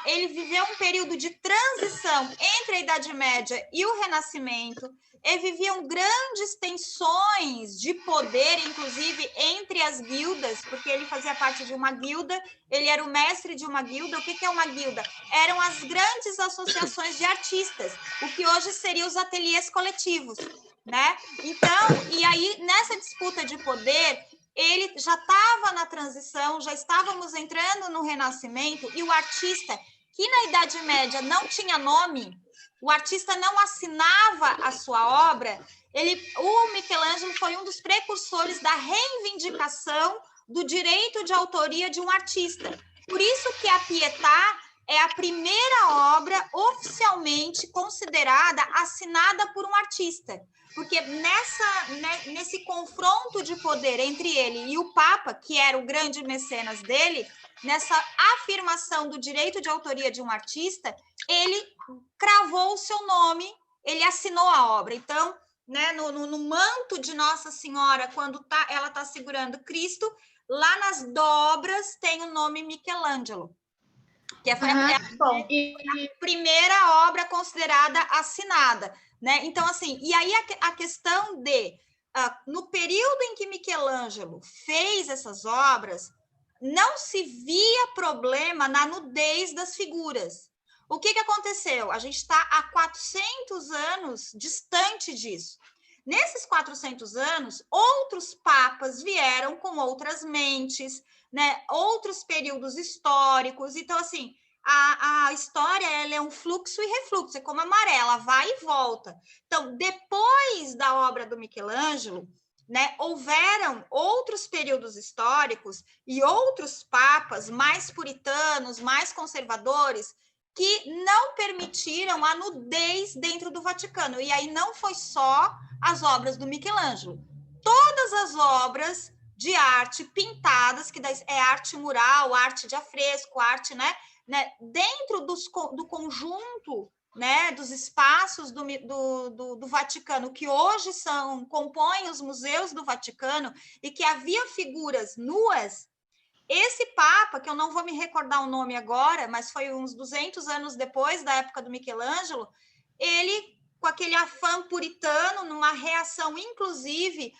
ele viveu um período de transição entre a Idade Média e o Renascimento, e viviam grandes tensões de poder, inclusive entre as guildas, porque ele fazia parte de uma guilda, ele era o mestre de uma guilda. O que é uma guilda? Eram as grandes associações de artistas, o que hoje seriam os ateliês coletivos, né? Então, e aí, nessa disputa de poder, ele já estava na transição, já estávamos entrando no Renascimento, e o artista, que na Idade Média não tinha nome, o artista não assinava a sua obra, o Michelangelo foi um dos precursores da reivindicação do direito de autoria de um artista. Por isso que a Pietà é a primeira obra oficialmente considerada assinada por um artista. Porque nesse confronto de poder entre ele e o Papa, que era o grande mecenas dele, nessa afirmação do direito de autoria de um artista, ele cravou o seu nome, ele assinou a obra. Então, né, no manto de Nossa Senhora, quando ela está segurando Cristo, lá nas dobras tem o nome Michelangelo, que foi a primeira obra considerada assinada. Né? Então, assim, e aí a questão de, no período em que Michelangelo fez essas obras, não se via problema na nudez das figuras. O que aconteceu? A gente está há 400 anos distante disso. Nesses 400 anos, outros papas vieram com outras mentes, né? Outros períodos históricos. Então, assim, a história ela é um fluxo e refluxo, é como a maré, ela vai e volta. Então, depois da obra do Michelangelo, né, houveram outros períodos históricos e outros papas mais puritanos, mais conservadores, que não permitiram a nudez dentro do Vaticano. E aí não foi só as obras do Michelangelo. Todas as obras de arte pintadas, que é arte mural, arte de afresco, arte, né, dentro do conjunto, né, dos espaços do Vaticano, que hoje compõem os museus do Vaticano, e que havia figuras nuas. Esse Papa, que eu não vou me recordar o nome agora, mas foi uns 200 anos depois da época do Michelangelo, ele, com aquele afã puritano, numa reação, inclusive,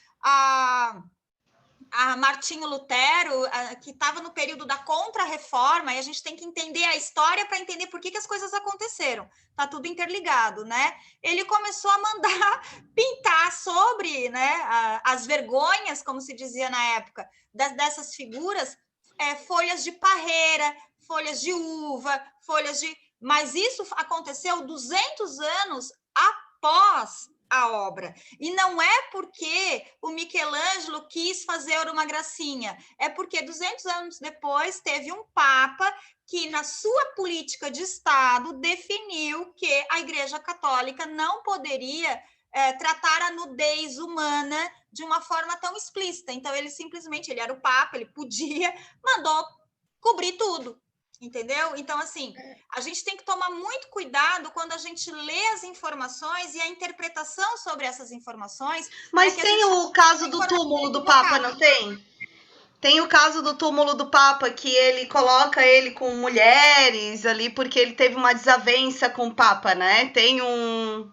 a Martinho Lutero, que estava no período da Contra-Reforma, e a gente tem que entender a história para entender por que as coisas aconteceram. Está tudo interligado, né? Ele começou a mandar pintar sobre, né, as vergonhas, como se dizia na época, dessas figuras, folhas de parreira, folhas de uva, folhas de... Mas isso aconteceu 200 anos após a obra. E não é porque o Michelangelo quis fazer uma gracinha, é porque 200 anos depois teve um papa que, na sua política de Estado, definiu que a Igreja Católica não poderia tratar a nudez humana de uma forma tão explícita. Então, ele era o papa, ele podia, mandou cobrir tudo. Entendeu? Então, assim, a gente tem que tomar muito cuidado quando a gente lê as informações e a interpretação sobre essas informações. Mas tem o caso do túmulo do Papa, não tem? Tem o caso do túmulo do Papa, que ele coloca ele com mulheres ali, porque ele teve uma desavença com o Papa, né? Tem um...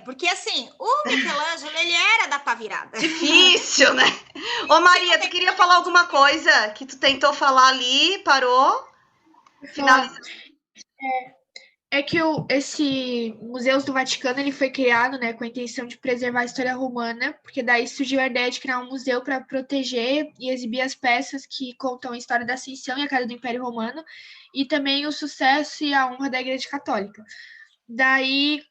porque assim, o Michelangelo, ele era da pá virada. Difícil, né? Ô Maria, tu queria falar alguma coisa que tu tentou falar ali, parou? Finalizou. É que esse Museu do Vaticano, ele foi criado, né, com a intenção de preservar a história romana, porque daí surgiu a ideia de criar um museu para proteger e exibir as peças que contam a história da ascensão e a queda do Império Romano, e também o sucesso e a honra da Igreja Católica. Daí,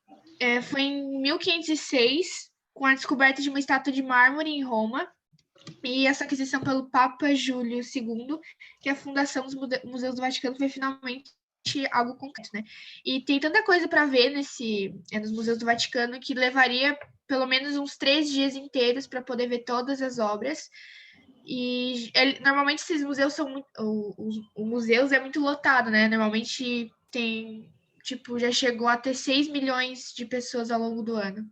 foi em 1506, com a descoberta de uma estátua de mármore em Roma, e essa aquisição pelo Papa Júlio II, que a fundação dos Museus do Vaticano foi finalmente algo concreto, né? E tem tanta coisa para ver nos Museus do Vaticano que levaria pelo menos uns 3 dias inteiros para poder ver todas as obras. E normalmente esses museus são os museus é muito lotado, né? Normalmente tem, já chegou a ter 6 milhões de pessoas ao longo do ano.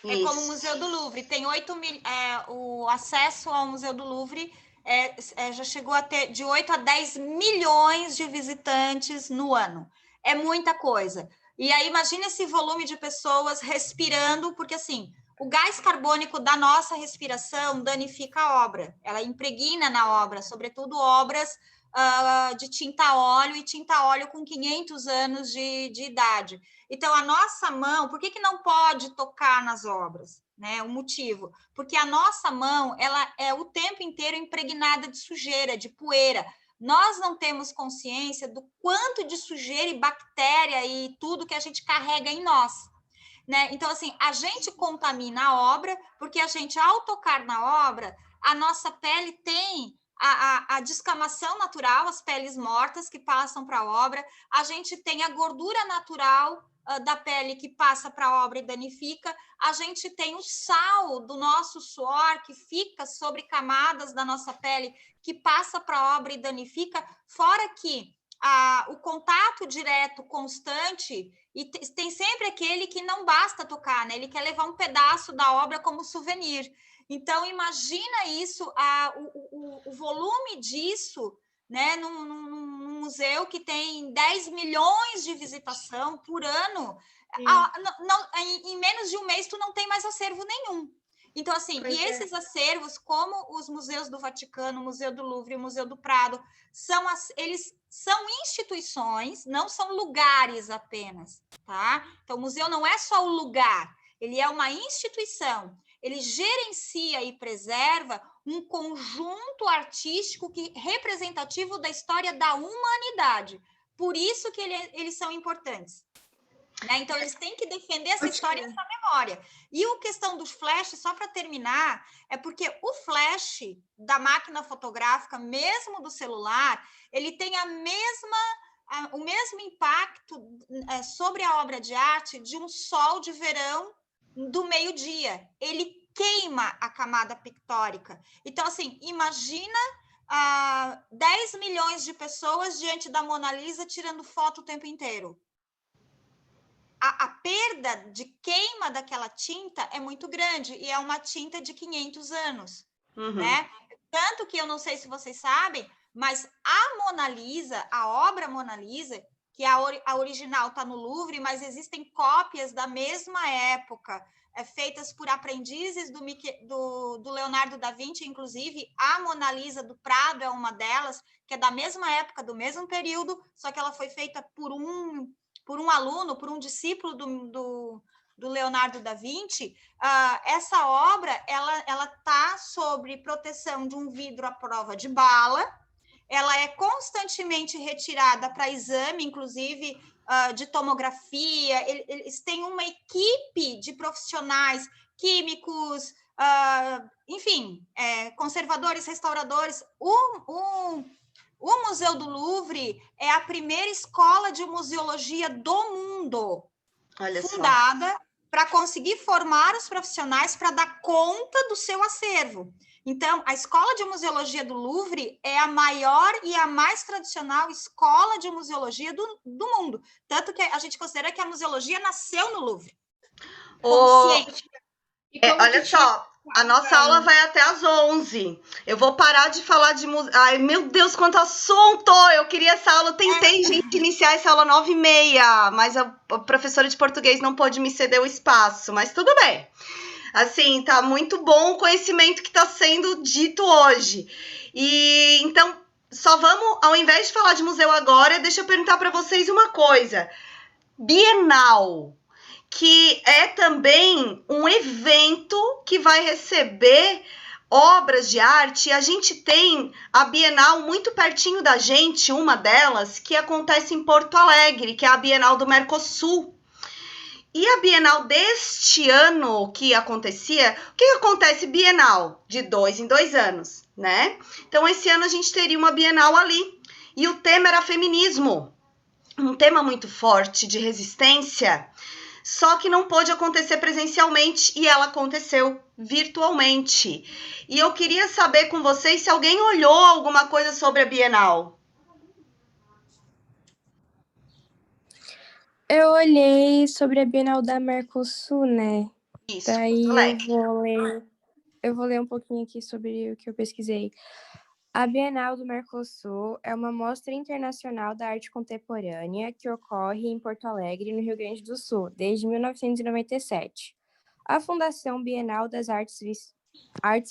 É como o Museu do Louvre, tem 8 mil, o acesso ao Museu do Louvre já chegou a ter de 8 a 10 milhões de visitantes no ano. É muita coisa. E aí imagina esse volume de pessoas respirando, porque assim, o gás carbônico da nossa respiração danifica a obra, ela impregna na obra, sobretudo obras de tinta-óleo e tinta-óleo com 500 anos de idade. Então, a nossa mão, por que não pode tocar nas obras? Né? O motivo, porque a nossa mão ela é o tempo inteiro impregnada de sujeira, de poeira. Nós não temos consciência do quanto de sujeira e bactéria e tudo que a gente carrega em nós. Né? Então, assim, a gente contamina a obra, porque a gente, ao tocar na obra, a nossa pele tem a descamação natural, as peles mortas que passam para a obra, a gente tem a gordura natural da pele que passa para a obra e danifica, a gente tem o sal do nosso suor que fica sobre camadas da nossa pele que passa para a obra e danifica, fora que o contato direto constante, e tem sempre aquele que não basta tocar, né? Ele quer levar um pedaço da obra como souvenir. Então, imagina isso, o volume disso, né, num museu que tem 10 milhões de visitação por ano, em menos de um mês tu não tem mais acervo nenhum. Então, assim, esses acervos, como os museus do Vaticano, o Museu do Louvre, o Museu do Prado, eles são instituições, não são lugares apenas, tá? Então, o museu não é só o lugar, ele é uma instituição. Ele gerencia e preserva um conjunto artístico representativo da história da humanidade. Por isso que eles são importantes. Né? Então, eles têm que defender essa história e essa memória. E a questão dos flashes, só para terminar, é porque o flash da máquina fotográfica, mesmo do celular, ele tem o mesmo impacto sobre a obra de arte de um sol de verão do meio-dia. Ele queima a camada pictórica. Então, assim, imagina 10 milhões de pessoas diante da Mona Lisa tirando foto o tempo inteiro. A perda de queima daquela tinta é muito grande, e é uma tinta de 500 anos. Né? Tanto que eu não sei se vocês sabem, mas a Mona Lisa, a obra Mona Lisa, que a original está no Louvre, mas existem cópias da mesma época feitas por aprendizes do Leonardo da Vinci, inclusive a Mona Lisa do Prado é uma delas, que é da mesma época, do mesmo período, só que ela foi feita por um aluno, por um discípulo do Leonardo da Vinci. Essa obra ela está sob proteção de um vidro à prova de bala, ela é constantemente retirada para exame, inclusive de tomografia. Eles têm uma equipe de profissionais químicos, enfim, conservadores, restauradores. O Museu do Louvre é a primeira escola de museologia do mundo, fundada para conseguir formar os profissionais para dar conta do seu acervo. Então, a Escola de Museologia do Louvre é a maior e a mais tradicional escola de museologia do mundo. Tanto que a gente considera que a museologia nasceu no Louvre. Olha só, a nossa aula vai até às 11. Eu vou parar de falar de música. Ai, meu Deus, quanto assunto! Eu queria essa aula, eu tentei, gente, iniciar essa aula 9h30, mas a professora de português não pôde me ceder o espaço, mas tudo bem. Assim, tá muito bom o conhecimento que está sendo dito hoje. E então, só vamos, ao invés de falar de museu agora, deixa eu perguntar para vocês uma coisa. Bienal, que é também um evento que vai receber obras de arte. A gente tem a Bienal muito pertinho da gente, uma delas, que acontece em Porto Alegre, que é a Bienal do Mercosul. E a Bienal deste ano que acontecia, o que acontece Bienal? De 2 em 2 anos, né? Então, esse ano a gente teria uma Bienal ali. E o tema era feminismo. Um tema muito forte de resistência, só que não pôde acontecer presencialmente e ela aconteceu virtualmente. E eu queria saber com vocês se alguém olhou alguma coisa sobre a Bienal. Eu olhei sobre a Bienal da Mercosul, né? Isso, daí eu vou ler um pouquinho aqui sobre o que eu pesquisei. A Bienal do Mercosul é uma mostra internacional da arte contemporânea que ocorre em Porto Alegre, no Rio Grande do Sul, desde 1997. A Fundação Bienal das Artes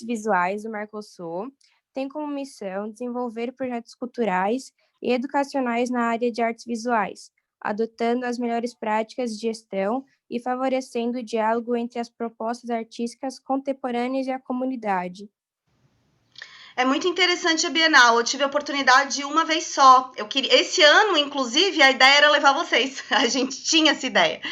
Visuais do Mercosul tem como missão desenvolver projetos culturais e educacionais na área de artes visuais, adotando as melhores práticas de gestão e favorecendo o diálogo entre as propostas artísticas contemporâneas e a comunidade. É muito interessante a Bienal, eu tive a oportunidade uma vez só. Esse ano, inclusive, a ideia era levar vocês, a gente tinha essa ideia,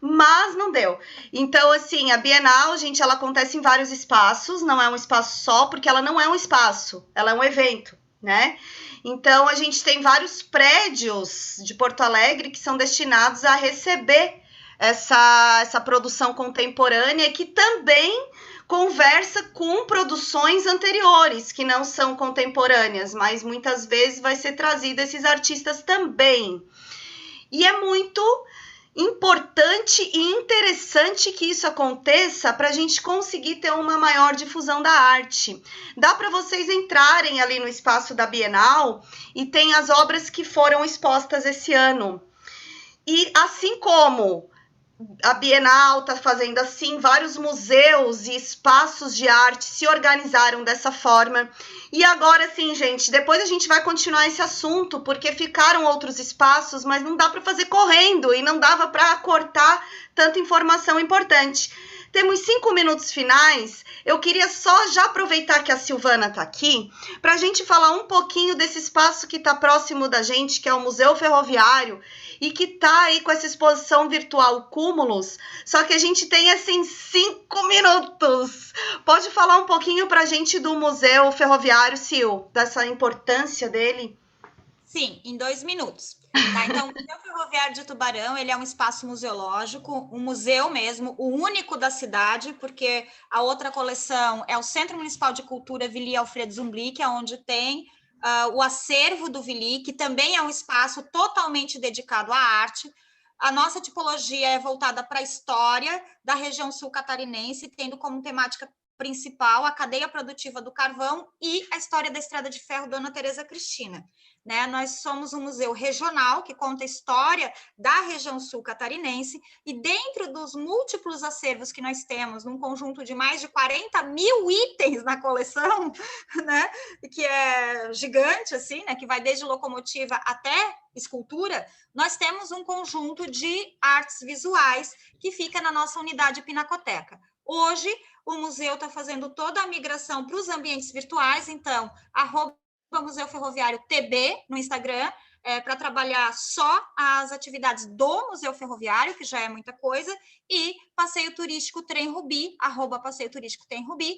mas não deu. Então, assim, a Bienal, gente, ela acontece em vários espaços, não é um espaço só, porque ela não é um espaço, ela é um evento, né? Então, a gente tem vários prédios de Porto Alegre que são destinados a receber essa produção contemporânea, que também conversa com produções anteriores, que não são contemporâneas, mas muitas vezes vai ser trazido esses artistas também. E é muito importante e interessante que isso aconteça para a gente conseguir ter uma maior difusão da arte. Dá para vocês entrarem ali no espaço da Bienal e tem as obras que foram expostas esse ano. E assim como a Bienal está fazendo assim, vários museus e espaços de arte se organizaram dessa forma. E agora sim, gente, depois a gente vai continuar esse assunto, porque ficaram outros espaços, mas não dá para fazer correndo e não dava para cortar tanta informação importante. Temos 5 minutos finais. Eu queria só já aproveitar que a Silvana está aqui para a gente falar um pouquinho desse espaço que está próximo da gente, que é o Museu Ferroviário, e que está aí com essa exposição virtual Cúmulos, só que a gente tem, assim, 5 minutos. Pode falar um pouquinho para a gente do Museu Ferroviário, Sil, dessa importância dele? Sim, em 2 minutos. Tá? Então, o Museu Ferroviário de Tubarão, ele é um espaço museológico, um museu mesmo, o único da cidade, porque a outra coleção é o Centro Municipal de Cultura Vili Alfredo Zumbli, que é onde tem o acervo do Vili, que também é um espaço totalmente dedicado à arte. A nossa tipologia é voltada para a história da região sul catarinense, tendo como temática principal, a cadeia produtiva do carvão e a história da Estrada de Ferro Dona Teresa Cristina. Né? Nós somos um museu regional que conta a história da região sul catarinense e dentro dos múltiplos acervos que nós temos, num conjunto de mais de 40 mil itens na coleção, né? Que é gigante, assim, né? Que vai desde locomotiva até escultura, nós temos um conjunto de artes visuais que fica na nossa unidade Pinacoteca. Hoje, o museu está fazendo toda a migração para os ambientes virtuais, então, @Museu Ferroviário TB no Instagram, para trabalhar só as atividades do Museu Ferroviário, que já é muita coisa, e Passeio Turístico Trem Rubi, @Passeio Turístico Trem Rubi,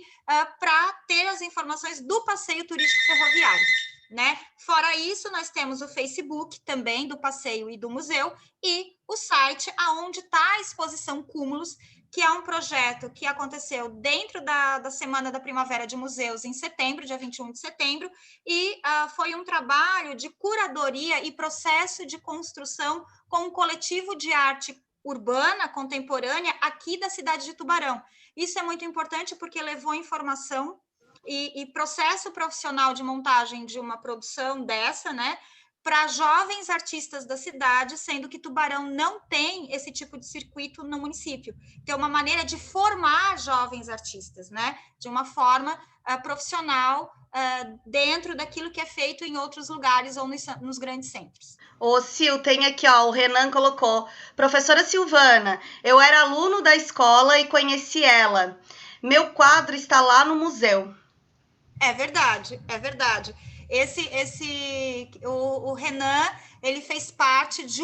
para ter as informações do Passeio Turístico Ferroviário. Né? Fora isso, nós temos o Facebook também do passeio e do museu e o site aonde está a exposição Cúmulos, que é um projeto que aconteceu dentro da Semana da Primavera de Museus em setembro, dia 21 de setembro, e foi um trabalho de curadoria e processo de construção com um coletivo de arte urbana, contemporânea, aqui da cidade de Tubarão. Isso é muito importante porque levou informação e processo profissional de montagem de uma produção dessa, né, para jovens artistas da cidade, sendo que Tubarão não tem esse tipo de circuito no município. Então, é uma maneira de formar jovens artistas, né, de uma forma profissional dentro daquilo que é feito em outros lugares ou nos grandes centros. Ô, Sil, tem aqui, ó, o Renan colocou. Professora Silvana, eu era aluno da escola e conheci ela. Meu quadro está lá no museu. É verdade, é verdade. O Renan, ele fez parte de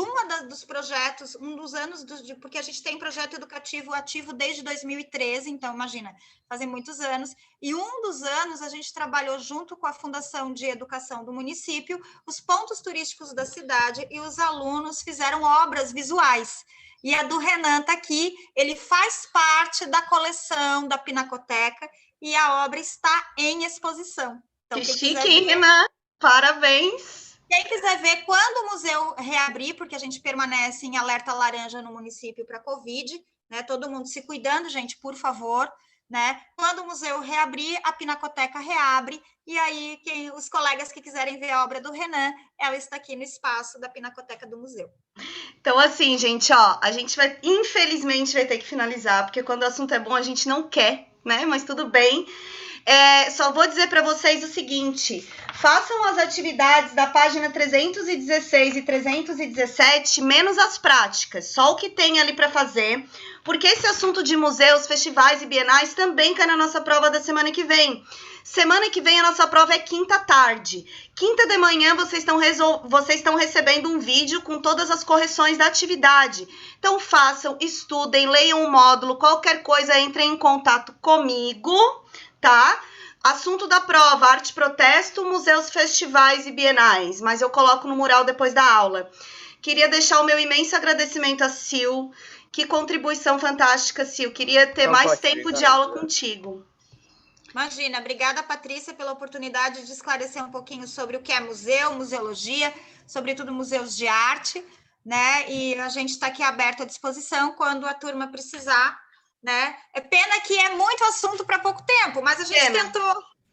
dos projetos, um dos anos, porque a gente tem projeto educativo ativo desde 2013, então imagina, fazem muitos anos, e um dos anos a gente trabalhou junto com a Fundação de Educação do município, os pontos turísticos da cidade, e os alunos fizeram obras visuais. E a do Renan está aqui, ele faz parte da coleção da Pinacoteca, e a obra está em exposição. Então, que chique, hein, Renan? Parabéns! Quem quiser ver quando o museu reabrir, porque a gente permanece em alerta laranja no município para Covid, né? Todo mundo se cuidando, gente, por favor, né? Quando o museu reabrir, a Pinacoteca reabre, e aí os colegas que quiserem ver a obra do Renan, ela está aqui no espaço da Pinacoteca do museu. Então, assim, gente, ó, a gente infelizmente, vai ter que finalizar, porque quando o assunto é bom, a gente não quer, né? Mas tudo bem. Só vou dizer para vocês o seguinte: façam as atividades da página 316 e 317, menos as práticas, só o que tem ali para fazer, porque esse assunto de museus, festivais e bienais também cai na nossa prova da semana que vem. Semana que vem a nossa prova é quinta tarde. Quinta de manhã vocês estão recebendo um vídeo com todas as correções da atividade. Então façam, estudem, leiam o módulo, qualquer coisa entrem em contato comigo, tá? Assunto da prova, arte protesto, museus, festivais e bienais, mas eu coloco no mural depois da aula. Queria deixar o meu imenso agradecimento a Sil, que contribuição fantástica, Sil. Queria ter mais tempo de aula contigo. Imagina, obrigada, Patrícia, pela oportunidade de esclarecer um pouquinho sobre o que é museu, museologia, sobretudo museus de arte, né? E a gente está aqui aberto à disposição quando a turma precisar, né? É pena que é muito assunto para pouco tempo, mas a gente tentou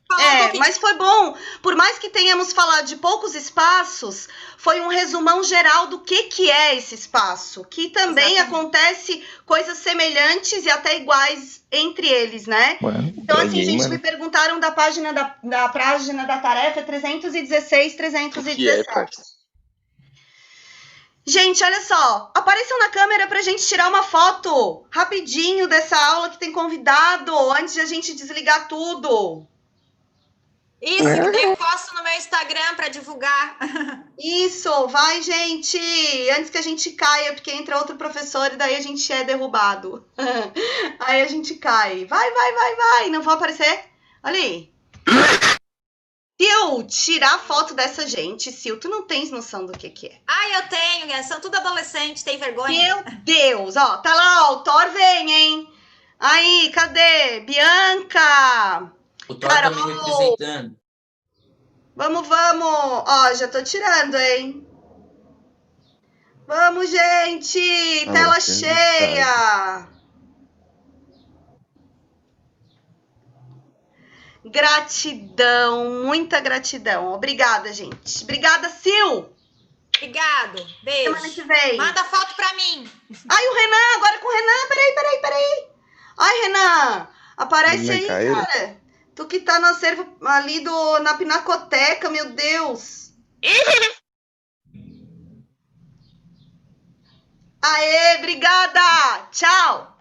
falar um pouquinho. Mas foi bom. Por mais que tenhamos falado de poucos espaços, foi um resumão geral do que é esse espaço, que também acontece coisas semelhantes e até iguais entre eles, né? Então, assim, gente, me perguntaram da página da página da tarefa 316, 317. Gente, olha só, apareçam na câmera pra gente tirar uma foto rapidinho dessa aula que tem convidado, antes de a gente desligar tudo. Isso, que daí eu posto no meu Instagram para divulgar. Isso, vai, gente, antes que a gente caia, porque entra outro professor e daí a gente é derrubado. Aí a gente cai. Vai, não vou aparecer? Olha aí. Se eu tirar foto dessa gente, Sil, tu não tens noção do que é. Eu tenho, são tudo adolescentes, tem vergonha. Meu Deus, ó, tá lá, ó, o Thor vem, hein? Aí, cadê? Bianca! O Thor tá me representando. Vamos. Ó, já tô tirando, hein? Vamos, gente! Tela cheia! Gratidão, muita gratidão. Obrigada, gente. Obrigada, Sil. Obrigado. Beijo. Semana que vem. Manda foto pra mim. Ai, o Renan, agora com o Renan. Peraí. Ai, Renan, aparece aí, cara. Tu que tá no acervo ali na Pinacoteca, meu Deus. Aê, obrigada. Tchau.